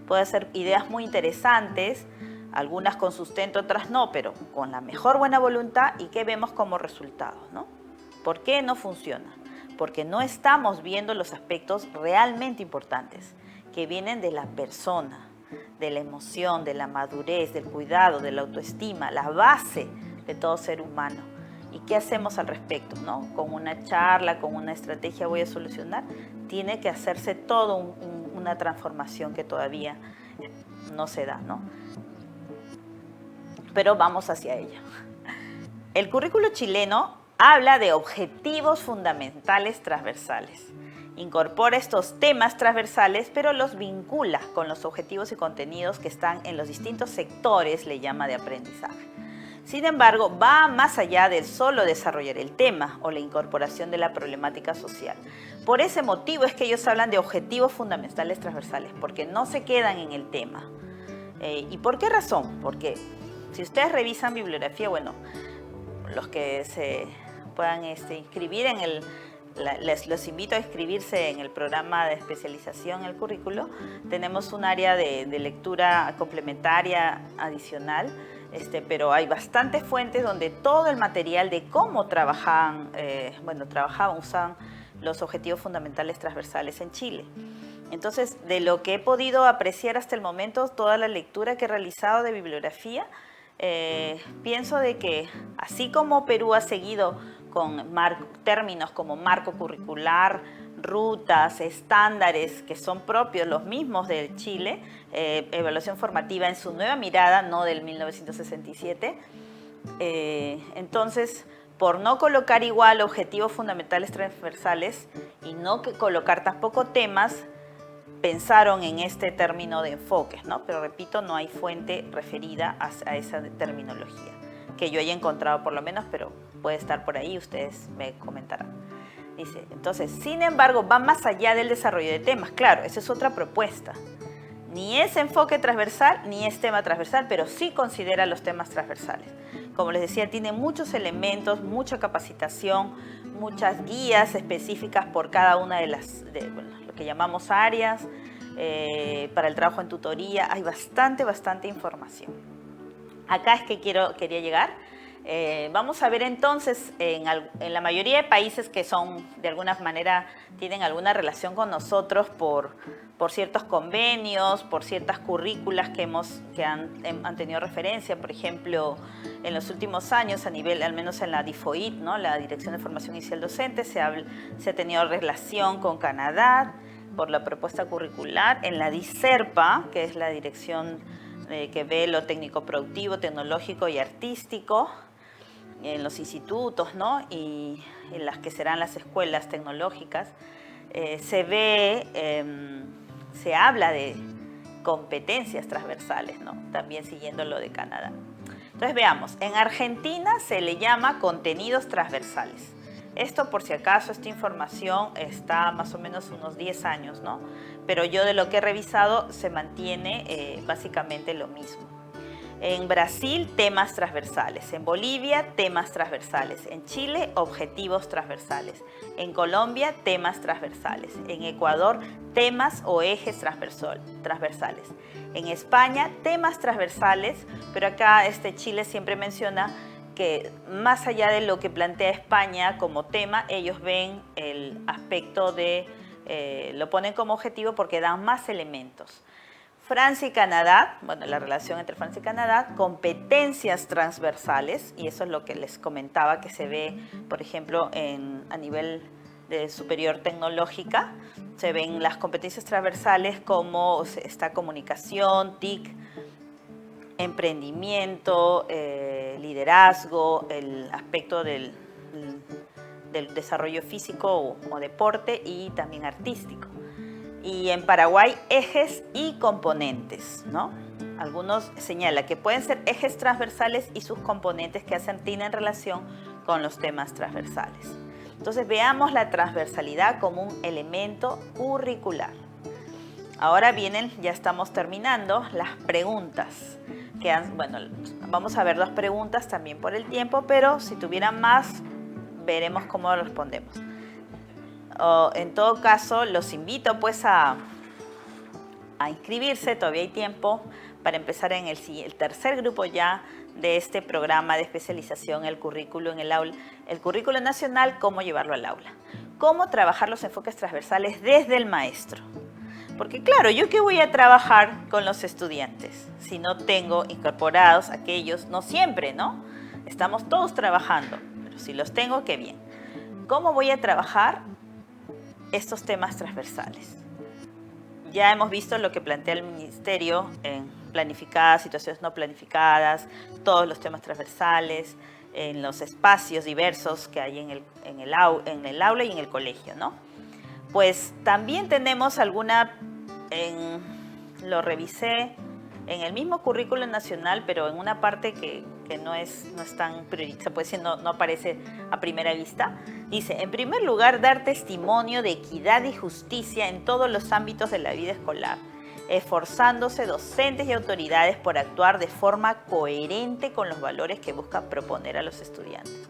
Puede ser ideas muy interesantes, algunas con sustento, otras no, pero con la mejor buena voluntad y ¿qué vemos como resultado, ¿no? ¿Por qué no funciona? Porque no estamos viendo los aspectos realmente importantes que vienen de la persona, de la emoción, de la madurez, del cuidado, de la autoestima, la base de todo ser humano. ¿Y qué hacemos al respecto, no? Con una charla, con una estrategia voy a solucionar. Tiene que hacerse toda una transformación que todavía no se da, ¿no? Pero vamos hacia ella. El currículo chileno habla de objetivos fundamentales transversales. Incorpora estos temas transversales, pero los vincula con los objetivos y contenidos que están en los distintos sectores, le llama, de aprendizaje. Sin embargo, va más allá de solo desarrollar el tema o la incorporación de la problemática social. Por ese motivo es que ellos hablan de objetivos fundamentales transversales, porque no se quedan en el tema. ¿Y por qué razón? Porque si ustedes revisan bibliografía, bueno, los que se puedan inscribir los invito a inscribirse en el programa de especialización en el currículo. Tenemos un área de lectura complementaria adicional, pero hay bastantes fuentes donde todo el material de cómo usaban los objetivos fundamentales transversales en Chile. Entonces, de lo que he podido apreciar hasta el momento, toda la lectura que he realizado de bibliografía, pienso de que así como Perú ha seguido con términos como marco curricular, rutas, estándares que son propios, los mismos del Chile, evaluación formativa en su nueva mirada, no del 1967, entonces, por no colocar igual objetivos fundamentales transversales y no colocar tampoco temas, pensaron en este término de enfoques, ¿no? Pero repito, no hay fuente referida a esa terminología, que yo haya encontrado por lo menos, pero puede estar por ahí, ustedes me comentarán. Dice, entonces, sin embargo, va más allá del desarrollo de temas. Claro, esa es otra propuesta. Ni es enfoque transversal, ni es tema transversal, pero sí considera los temas transversales. Como les decía, tiene muchos elementos, mucha capacitación, muchas guías específicas por cada una de lo que llamamos áreas, para el trabajo en tutoría. Hay bastante información. Acá es que quería llegar. Vamos a ver entonces, en la mayoría de países que son, de alguna manera, tienen alguna relación con nosotros por ciertos convenios, por ciertas currículas que han tenido referencia. Por ejemplo, en los últimos años, a nivel, al menos en la DIFOID, ¿no?, la Dirección de Formación Inicial Docente, se ha tenido relación con Canadá por la propuesta curricular. En la DICERPA, que es la dirección que ve lo técnico productivo, tecnológico y artístico, en los institutos, ¿no?, y en las que serán las escuelas tecnológicas, se habla de competencias transversales, ¿no?, también siguiendo lo de Canadá. Entonces veamos, en Argentina se le llama contenidos transversales. Esto, por si acaso, esta información está más o menos unos 10 años, ¿no? Pero yo, de lo que he revisado, se mantiene básicamente lo mismo. En Brasil, temas transversales. En Bolivia, temas transversales. En Chile, objetivos transversales. En Colombia, temas transversales. En Ecuador, temas o ejes transversales. En España, temas transversales, pero acá Chile siempre menciona que más allá de lo que plantea España como tema, ellos ven el aspecto lo ponen como objetivo porque dan más elementos. Francia y Canadá, bueno, la relación entre Francia y Canadá, competencias transversales, y eso es lo que les comentaba que se ve, por ejemplo, a nivel de superior tecnológica, se ven las competencias transversales como esta comunicación, TIC, emprendimiento, liderazgo, el aspecto del desarrollo físico o deporte y también artístico. Y en Paraguay, ejes y componentes, ¿no? Algunos señalan que pueden ser ejes transversales y sus componentes que tienen relación con los temas transversales. Entonces veamos la transversalidad como un elemento curricular. Ahora ya estamos terminando las preguntas. Bueno, vamos a ver 2 preguntas también por el tiempo, pero si tuvieran más, veremos cómo respondemos. En todo caso, los invito pues a inscribirse, todavía hay tiempo para empezar en el tercer grupo ya de este programa de especialización, el currículo en el aula, el currículo nacional, cómo llevarlo al aula, cómo trabajar los enfoques transversales desde el maestro. Porque claro, ¿yo qué voy a trabajar con los estudiantes si no tengo incorporados aquellos? No siempre, ¿no? Estamos todos trabajando, pero si los tengo, qué bien. ¿Cómo voy a trabajar estos temas transversales? Ya hemos visto lo que plantea el Ministerio en planificadas, situaciones no planificadas, todos los temas transversales, en los espacios diversos que hay en el aula y en el colegio, ¿no? Pues también tenemos lo revisé en el mismo currículo nacional, pero en una parte que no es tan prioritaria, se puede decir, no aparece a primera vista. Dice, en primer lugar, dar testimonio de equidad y justicia en todos los ámbitos de la vida escolar, esforzándose docentes y autoridades por actuar de forma coherente con los valores que busca proponer a los estudiantes.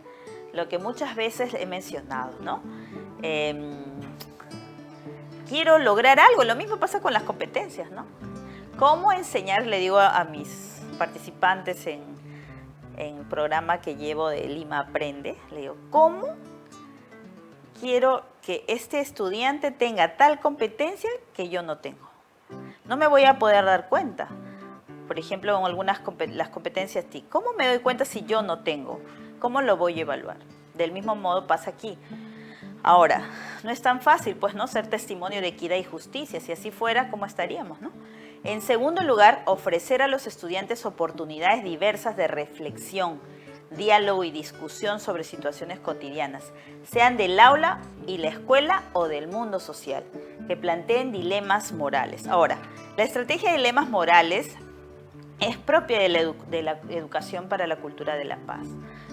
Lo que muchas veces he mencionado, ¿no? Quiero lograr algo, lo mismo pasa con las competencias, ¿no? ¿Cómo enseñar? Le digo a mis participantes en el programa que llevo de Lima Aprende, le digo, ¿cómo quiero que este estudiante tenga tal competencia que yo no tengo? No me voy a poder dar cuenta. Por ejemplo, en las competencias TIC, ¿cómo me doy cuenta si yo no tengo? ¿Cómo lo voy a evaluar? Del mismo modo pasa aquí. Ahora, no es tan fácil, pues, ¿no?, ser testimonio de equidad y justicia. Si así fuera, ¿cómo estaríamos, no? En segundo lugar, ofrecer a los estudiantes oportunidades diversas de reflexión, diálogo y discusión sobre situaciones cotidianas, sean del aula y la escuela o del mundo social, que planteen dilemas morales. Ahora, la estrategia de dilemas morales es propia de la educación para la cultura de la paz.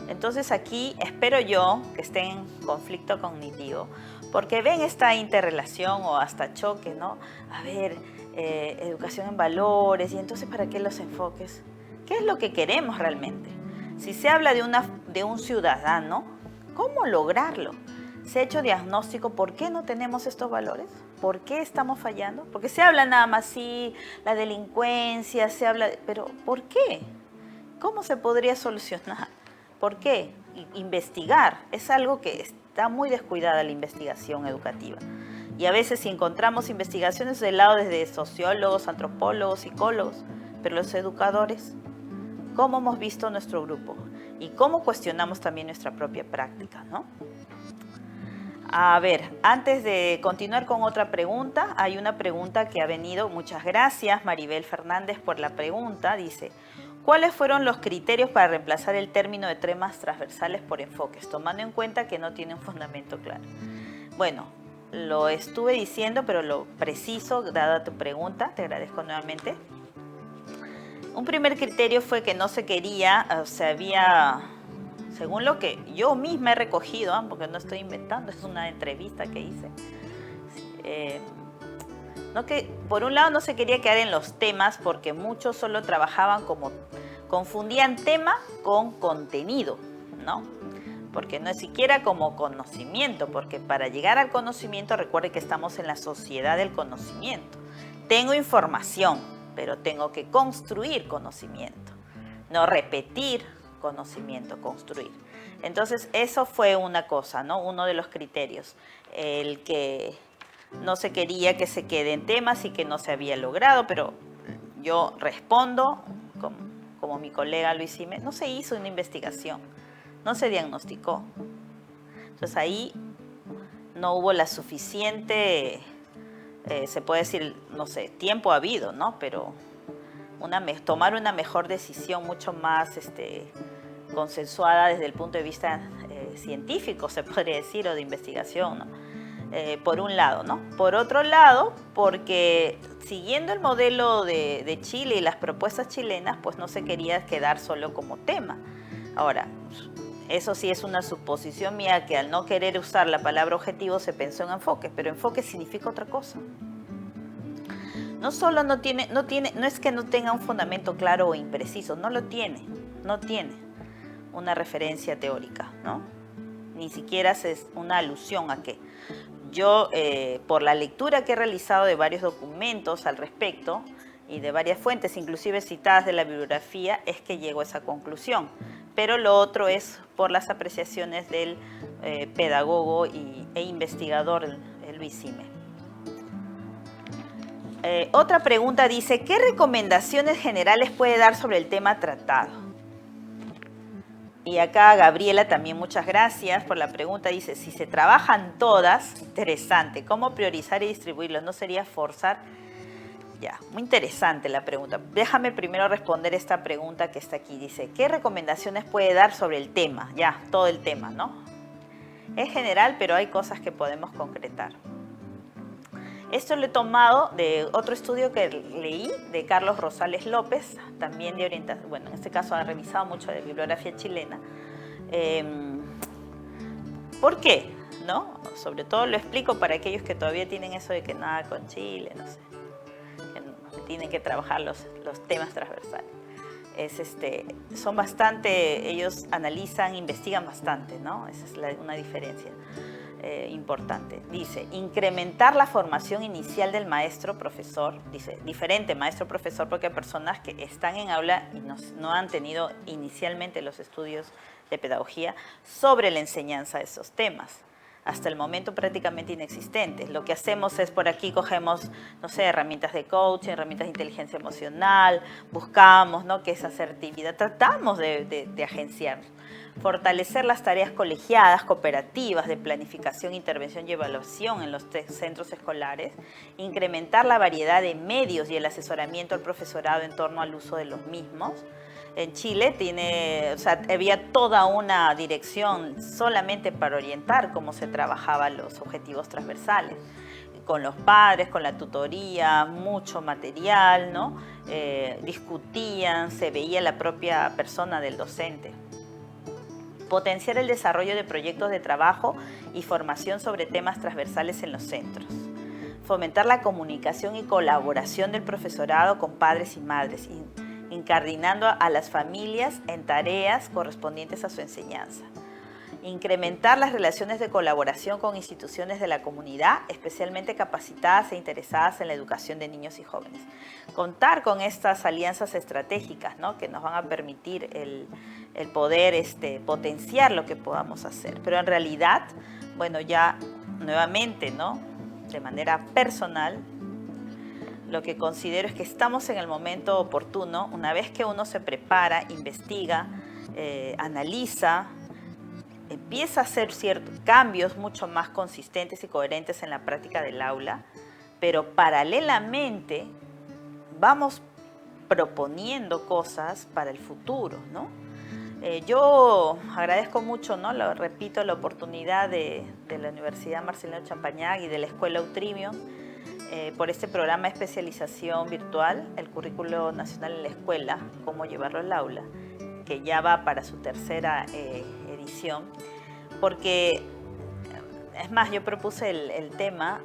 Entonces aquí espero yo que estén en conflicto cognitivo, porque ven esta interrelación o hasta choque, ¿no? A ver, educación en valores, y entonces ¿para qué los enfoques? ¿Qué es lo que queremos realmente? Si se habla de un ciudadano, ¿cómo lograrlo? ¿Se ha hecho diagnóstico? ¿Por qué no tenemos estos valores? ¿Por qué estamos fallando? Porque se habla nada más, sí, la delincuencia, se habla, pero ¿por qué? ¿Cómo se podría solucionar? ¿Por qué? Investigar. Es algo que está muy descuidada la investigación educativa. Y a veces si encontramos investigaciones del lado desde sociólogos, antropólogos, psicólogos, pero los educadores, ¿cómo hemos visto nuestro grupo? Y cómo cuestionamos también nuestra propia práctica, ¿no? A ver, antes de continuar con otra pregunta, hay una pregunta que ha venido. Muchas gracias, Maribel Fernández, por la pregunta. Dice, ¿cuáles fueron los criterios para reemplazar el término de temas transversales por enfoques, tomando en cuenta que no tiene un fundamento claro? Bueno, lo estuve diciendo, pero lo preciso, dada tu pregunta, te agradezco nuevamente. Un primer criterio fue que no se quería, según lo que yo misma he recogido, porque no estoy inventando, es una entrevista que hice. Por un lado no se quería quedar en los temas porque muchos solo trabajaban confundían tema con contenido, ¿no? Porque no es siquiera como conocimiento, porque para llegar al conocimiento, recuerde que estamos en la sociedad del conocimiento. Tengo información, pero tengo que construir conocimiento, no repetir conocimiento, construir. Entonces, eso fue una cosa, ¿no? Uno de los criterios, el que no se quería que se quede en temas y que no se había logrado, pero yo respondo, como mi colega Luis Jiménez, no se hizo una investigación, no se diagnosticó. Entonces ahí no hubo la suficiente, se puede decir, no sé, tiempo ha habido, ¿no? Pero tomar una mejor decisión mucho más consensuada desde el punto de vista científico, se podría decir, o de investigación, ¿no? Por un lado, ¿no? Por otro lado, porque siguiendo el modelo de Chile y las propuestas chilenas, pues no se quería quedar solo como tema. Ahora, eso sí es una suposición mía, que al no querer usar la palabra objetivo se pensó en enfoque, pero enfoque significa otra cosa. No solo no es que no tenga un fundamento claro o impreciso, no tiene una referencia teórica, ¿no? Ni siquiera es una alusión a qué. Yo, por la lectura que he realizado de varios documentos al respecto y de varias fuentes, inclusive citadas de la bibliografía, es que llego a esa conclusión. Pero lo otro es por las apreciaciones del pedagogo e investigador Luis Jiménez. Otra pregunta dice, ¿qué recomendaciones generales puede dar sobre el tema tratado? Y acá Gabriela también, muchas gracias por la pregunta, dice, si se trabajan todas, interesante, ¿cómo priorizar y distribuirlos? ¿No sería forzar? Ya, muy interesante la pregunta. Déjame primero responder esta pregunta que está aquí. Dice, ¿qué recomendaciones puede dar sobre el tema? Ya, todo el tema, ¿no? Es general, pero hay cosas que podemos concretar. Esto lo he tomado de otro estudio que leí de Carlos Rosales López, también de orientación, bueno, en este caso ha revisado mucho de bibliografía chilena. ¿Por qué? ¿No? Sobre todo lo explico para aquellos que todavía tienen eso de que nada con Chile, no sé, que tienen que trabajar los temas transversales. Son bastante, ellos analizan, investigan bastante, ¿no? Esa es una diferencia importante. Dice, incrementar la formación inicial del maestro-profesor. Dice, diferente maestro-profesor porque hay personas que están en aula y no han tenido inicialmente los estudios de pedagogía sobre la enseñanza de esos temas. Hasta el momento prácticamente inexistentes. Lo que hacemos es por aquí cogemos, no sé, herramientas de coaching, herramientas de inteligencia emocional, buscamos, ¿no?, qué es asertividad, tratamos de agenciar. Fortalecer las tareas colegiadas, cooperativas de planificación, intervención y evaluación en los centros escolares, incrementar la variedad de medios y el asesoramiento al profesorado en torno al uso de los mismos. En Chile había toda una dirección solamente para orientar cómo se trabajaban los objetivos transversales, con los padres, con la tutoría, mucho material, ¿no? Discutían, se veía la propia persona del docente. Potenciar el desarrollo de proyectos de trabajo y formación sobre temas transversales en los centros. Fomentar la comunicación y colaboración del profesorado con padres y madres, incardinando a las familias en tareas correspondientes a su enseñanza. incrementar las relaciones de colaboración con instituciones de la comunidad, especialmente capacitadas e interesadas en la educación de niños y jóvenes. Contar con estas alianzas estratégicas, ¿no?, que nos van a permitir el poder potenciar lo que podamos hacer. Pero en realidad, bueno, ya nuevamente, ¿no?, de manera personal, lo que considero es que estamos en el momento oportuno, una vez que uno se prepara, investiga, analiza, empieza a hacer ciertos cambios mucho más consistentes y coherentes en la práctica del aula, pero paralelamente vamos proponiendo cosas para el futuro, ¿no? Yo agradezco mucho, ¿no?, repito, la oportunidad de la Universidad Marcelino Champagnat y de la Escuela Utrimium por este programa de especialización virtual, el Currículo Nacional en la Escuela, cómo llevarlo al aula, que ya va para su tercera edición, porque, es más, yo propuse el tema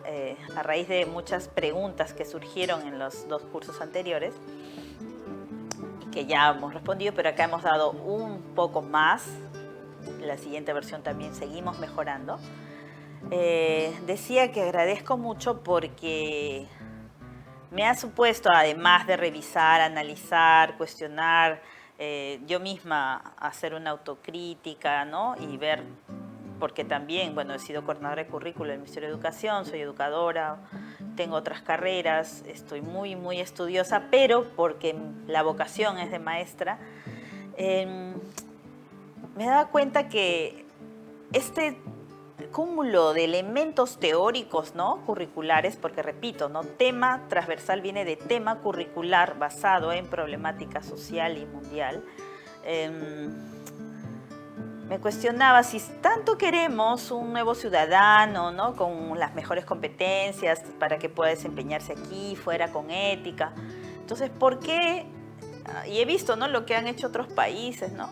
a raíz de muchas preguntas que surgieron en los 2 cursos anteriores, que ya hemos respondido, pero acá hemos dado un poco más. En la siguiente versión también seguimos mejorando. Decía que agradezco mucho porque me ha supuesto, además de revisar, analizar, cuestionar, yo misma hacer una autocrítica, ¿no?, y ver, porque también, bueno, he sido coordinadora de currículo del Ministerio de Educación, soy educadora, tengo otras carreras, estoy muy estudiosa, pero porque la vocación es de maestra, me daba cuenta que este cúmulo de elementos teóricos, ¿no?, curriculares, porque repito, ¿no?, tema transversal viene de tema curricular basado en problemática social y mundial. Me cuestionaba si tanto queremos un nuevo ciudadano, ¿no?, con las mejores competencias para que pueda desempeñarse aquí, fuera, con ética. Entonces, ¿por qué? Y he visto, ¿no?, lo que han hecho otros países, ¿no?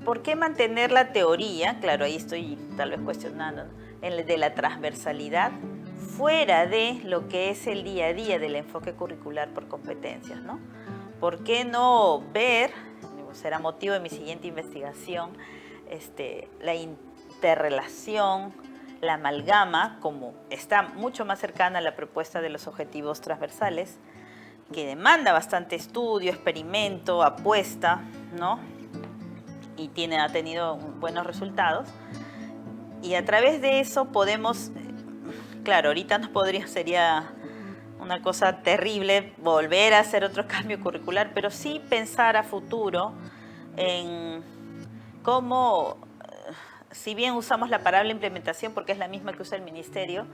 ¿Por qué mantener la teoría? Claro, ahí estoy tal vez cuestionando, ¿no?, de la transversalidad fuera de lo que es el día a día del enfoque curricular por competencias, ¿no? ¿Por qué no ver, será motivo de mi siguiente investigación, la interrelación, la amalgama, como está mucho más cercana a la propuesta de los objetivos transversales, que demanda bastante estudio, experimento, apuesta, ¿no?, y ha tenido buenos resultados, y a través de eso podemos, claro, ahorita sería una cosa terrible volver a hacer otro cambio curricular, pero sí pensar a futuro en cómo, si bien usamos la palabra implementación porque es la misma que usa el ministerio,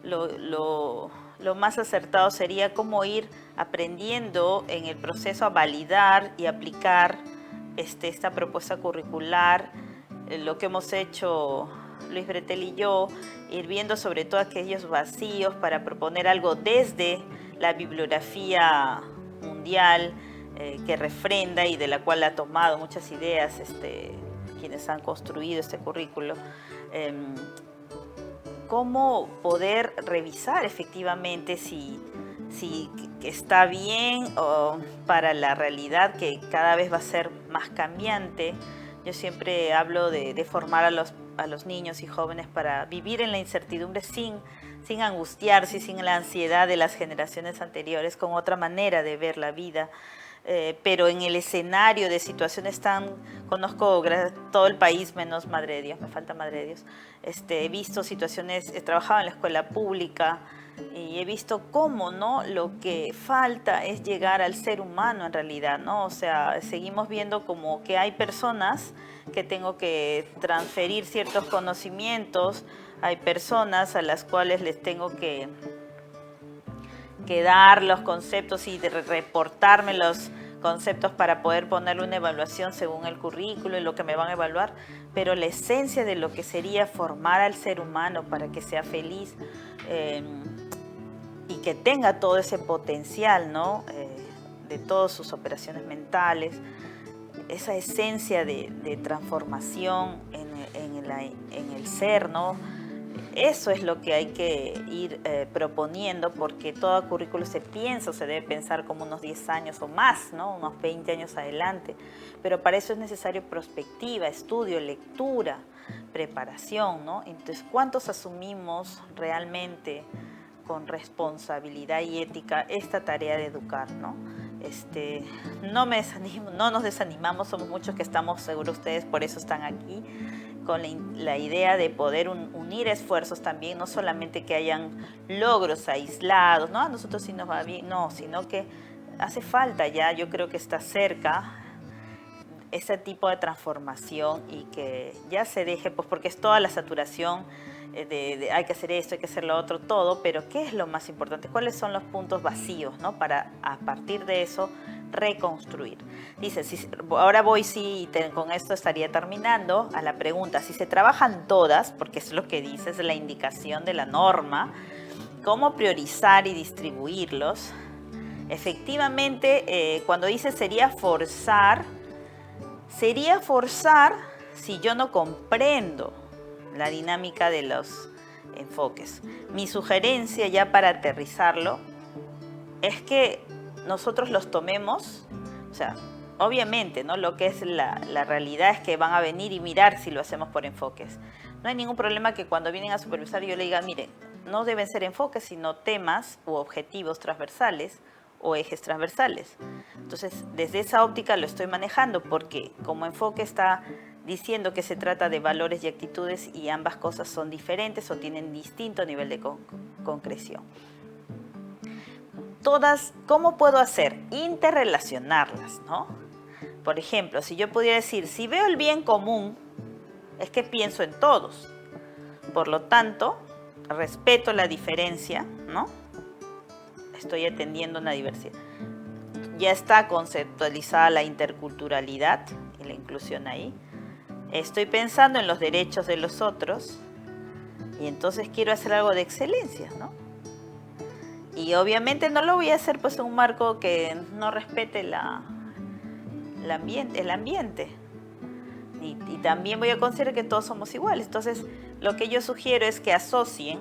lo más acertado sería cómo ir aprendiendo en el proceso a validar y aplicar esta propuesta curricular, lo que hemos hecho Luis Bretel y yo, ir viendo sobre todo aquellos vacíos para proponer algo desde la bibliografía mundial que refrenda y de la cual ha tomado muchas ideas quienes han construido este currículo. Cómo poder revisar efectivamente si está bien para la realidad que cada vez va a ser más cambiante. Yo siempre hablo de formar a los niños y jóvenes para vivir en la incertidumbre sin angustiarse y sin la ansiedad de las generaciones anteriores, con otra manera de ver la vida. Pero en el escenario de situaciones conozco todo el país menos Madre de Dios, me falta Madre de Dios. He visto situaciones, he trabajado en la escuela pública y he visto cómo, ¿no?, lo que falta es llegar al ser humano en realidad, ¿no? O sea, seguimos viendo como que hay personas que tengo que transferir ciertos conocimientos, hay personas a las cuales les tengo que dar los conceptos y reportarme los conceptos para poder ponerle una evaluación según el currículo y lo que me van a evaluar, pero la esencia de lo que sería formar al ser humano para que sea feliz y que tenga todo ese potencial, ¿no?, de todas sus operaciones mentales, esa esencia de transformación en el ser, ¿no?, eso es lo que hay que ir proponiendo, porque todo currículo se piensa o se debe pensar como unos 10 años o más, ¿no? Unos 20 años adelante. Pero para eso es necesario prospectiva, estudio, lectura, preparación, ¿no? Entonces, ¿cuántos asumimos realmente con responsabilidad y ética esta tarea de educar, ¿no? No me desanimo, no nos desanimamos, somos muchos que estamos, seguro ustedes por eso están aquí, con la idea de poder unir esfuerzos también, no solamente que hayan logros aislados, ¿no? A nosotros sí nos va bien, no, sino que hace falta ya, yo creo que está cerca ese tipo de transformación y que ya se deje, pues porque es toda la saturación de hay que hacer esto, hay que hacer lo otro, todo, pero ¿qué es lo más importante? ¿Cuáles son los puntos vacíos, ¿no? Para a partir de eso reconstruir. Dice, ahora voy, con esto estaría terminando, a la pregunta, si se trabajan todas, porque es lo que dice, es la indicación de la norma, ¿cómo priorizar y distribuirlos? Efectivamente, cuando dice sería forzar si yo no comprendo la dinámica de los enfoques. Mi sugerencia ya para aterrizarlo es que nosotros los tomemos, o sea, obviamente, ¿no? Lo que es la realidad es que van a venir y mirar si lo hacemos por enfoques. No hay ningún problema que cuando vienen a supervisar yo le diga, mire, no deben ser enfoques, sino temas u objetivos transversales o ejes transversales. Entonces, desde esa óptica lo estoy manejando porque como enfoque está diciendo que se trata de valores y actitudes y ambas cosas son diferentes o tienen distinto nivel de concreción. Todas, ¿cómo puedo hacer? Interrelacionarlas, ¿no? Por ejemplo, si yo pudiera decir, si veo el bien común, es que pienso en todos. Por lo tanto, respeto la diferencia, ¿no? Estoy atendiendo una diversidad. Ya está conceptualizada la interculturalidad y la inclusión ahí. Estoy pensando en los derechos de los otros y entonces quiero hacer algo de excelencia, ¿no? Y obviamente no lo voy a hacer pues en un marco que no respete el ambiente. Y también voy a considerar que todos somos iguales. Entonces, lo que yo sugiero es que asocien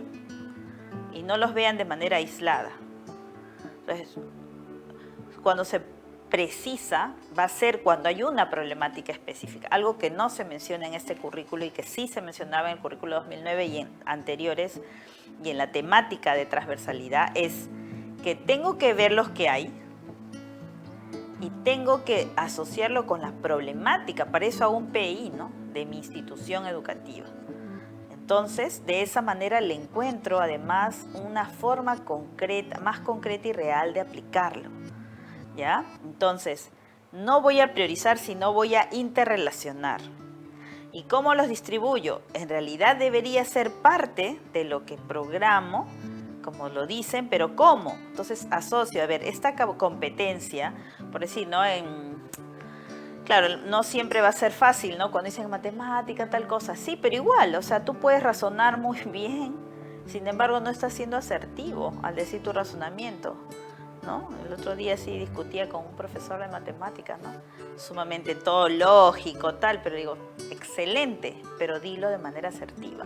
y no los vean de manera aislada. Entonces, cuando se precisa, va a ser cuando hay una problemática específica. Algo que no se menciona en este currículo y que sí se mencionaba en el currículo 2009 y en anteriores, y en la temática de transversalidad, es que tengo que ver los que hay y tengo que asociarlo con la problemática. Para eso hago un PI, ¿no? De mi institución educativa. Entonces, de esa manera le encuentro además una forma concreta, más concreta y real de aplicarlo, ¿ya? Entonces, no voy a priorizar, sino voy a interrelacionar. ¿Y cómo los distribuyo? En realidad debería ser parte de lo que programo, como lo dicen, pero ¿cómo? Entonces asocio, a ver, esta competencia, por decir, ¿no? Claro, no siempre va a ser fácil, ¿no? Cuando dicen matemática, tal cosa, sí, pero igual, o sea, tú puedes razonar muy bien, sin embargo no estás siendo asertivo al decir tu razonamiento, ¿no? El otro día sí discutía con un profesor de matemáticas, ¿no? Sumamente todo lógico, tal, pero digo, excelente, pero dilo de manera asertiva,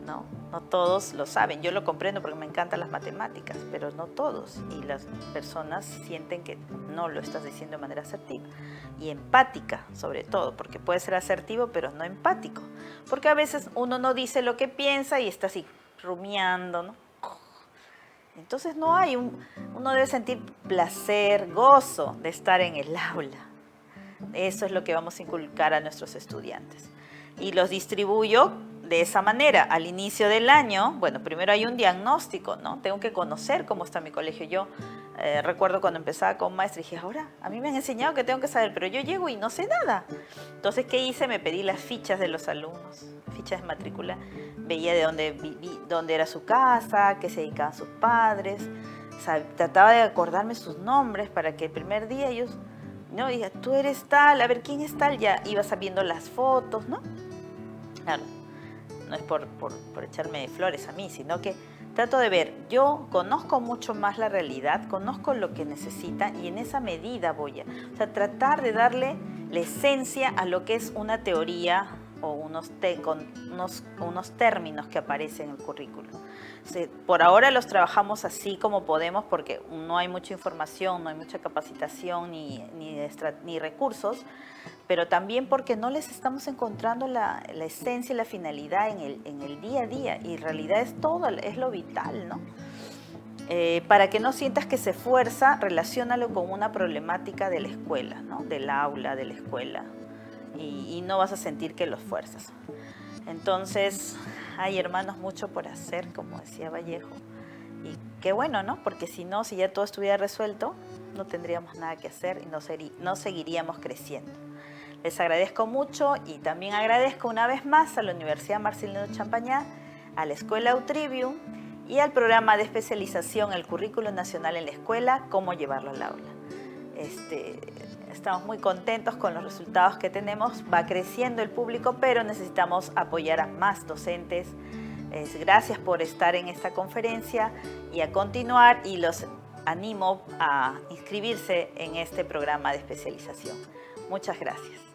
¿no? No todos lo saben, yo lo comprendo porque me encantan las matemáticas, pero no todos, y las personas sienten que no lo estás diciendo de manera asertiva. Y empática, sobre todo, porque puede ser asertivo, pero no empático, porque a veces uno no dice lo que piensa y está así rumiando, ¿no? Entonces no hay uno debe sentir placer, gozo de estar en el aula. Eso es lo que vamos a inculcar a nuestros estudiantes. Y los distribuyo de esa manera. Al inicio del año, bueno, primero hay un diagnóstico, ¿no? Tengo que conocer cómo está mi colegio. Yo recuerdo cuando empezaba con maestra y dije, ahora, a mí me han enseñado que tengo que saber, pero yo llego y no sé nada. Entonces, ¿qué hice? Me pedí las fichas de los alumnos, fichas de matrícula. Veía de dónde era su casa, qué se dedicaban sus padres. O sea, trataba de acordarme sus nombres para que el primer día ellos, no, dije, tú eres tal, a ver, ¿quién es tal? Ya iba sabiendo las fotos, ¿no? Claro, no es por echarme flores a mí, sino que trato de ver, yo conozco mucho más la realidad, conozco lo que necesita y en esa medida voy a, o sea, tratar de darle la esencia a lo que es una teoría o con unos términos que aparecen en el currículo. Por ahora los trabajamos así como podemos porque no hay mucha información, no hay mucha capacitación ni recursos, pero también porque no les estamos encontrando la esencia y la finalidad en el día a día, y en realidad es todo, es lo vital, ¿no? Para que no sientas que se fuerza, relaciónalo con una problemática de la escuela, ¿no? Del aula, de la escuela, y no vas a sentir que los fuerzas. Entonces, hay, hermanos, mucho por hacer, como decía Vallejo, y qué bueno, ¿no? Porque si ya todo estuviera resuelto, no tendríamos nada que hacer y no seguiríamos creciendo. Les agradezco mucho y también agradezco una vez más a la Universidad Marcelino Champañá, a la Escuela Utrivium y al programa de especialización El Currículo Nacional en la Escuela, Cómo Llevarlo al Aula. Estamos muy contentos con los resultados que tenemos, va creciendo el público, pero necesitamos apoyar a más docentes. Gracias por estar en esta conferencia y a continuar, y los animo a inscribirse en este programa de especialización. Muchas gracias.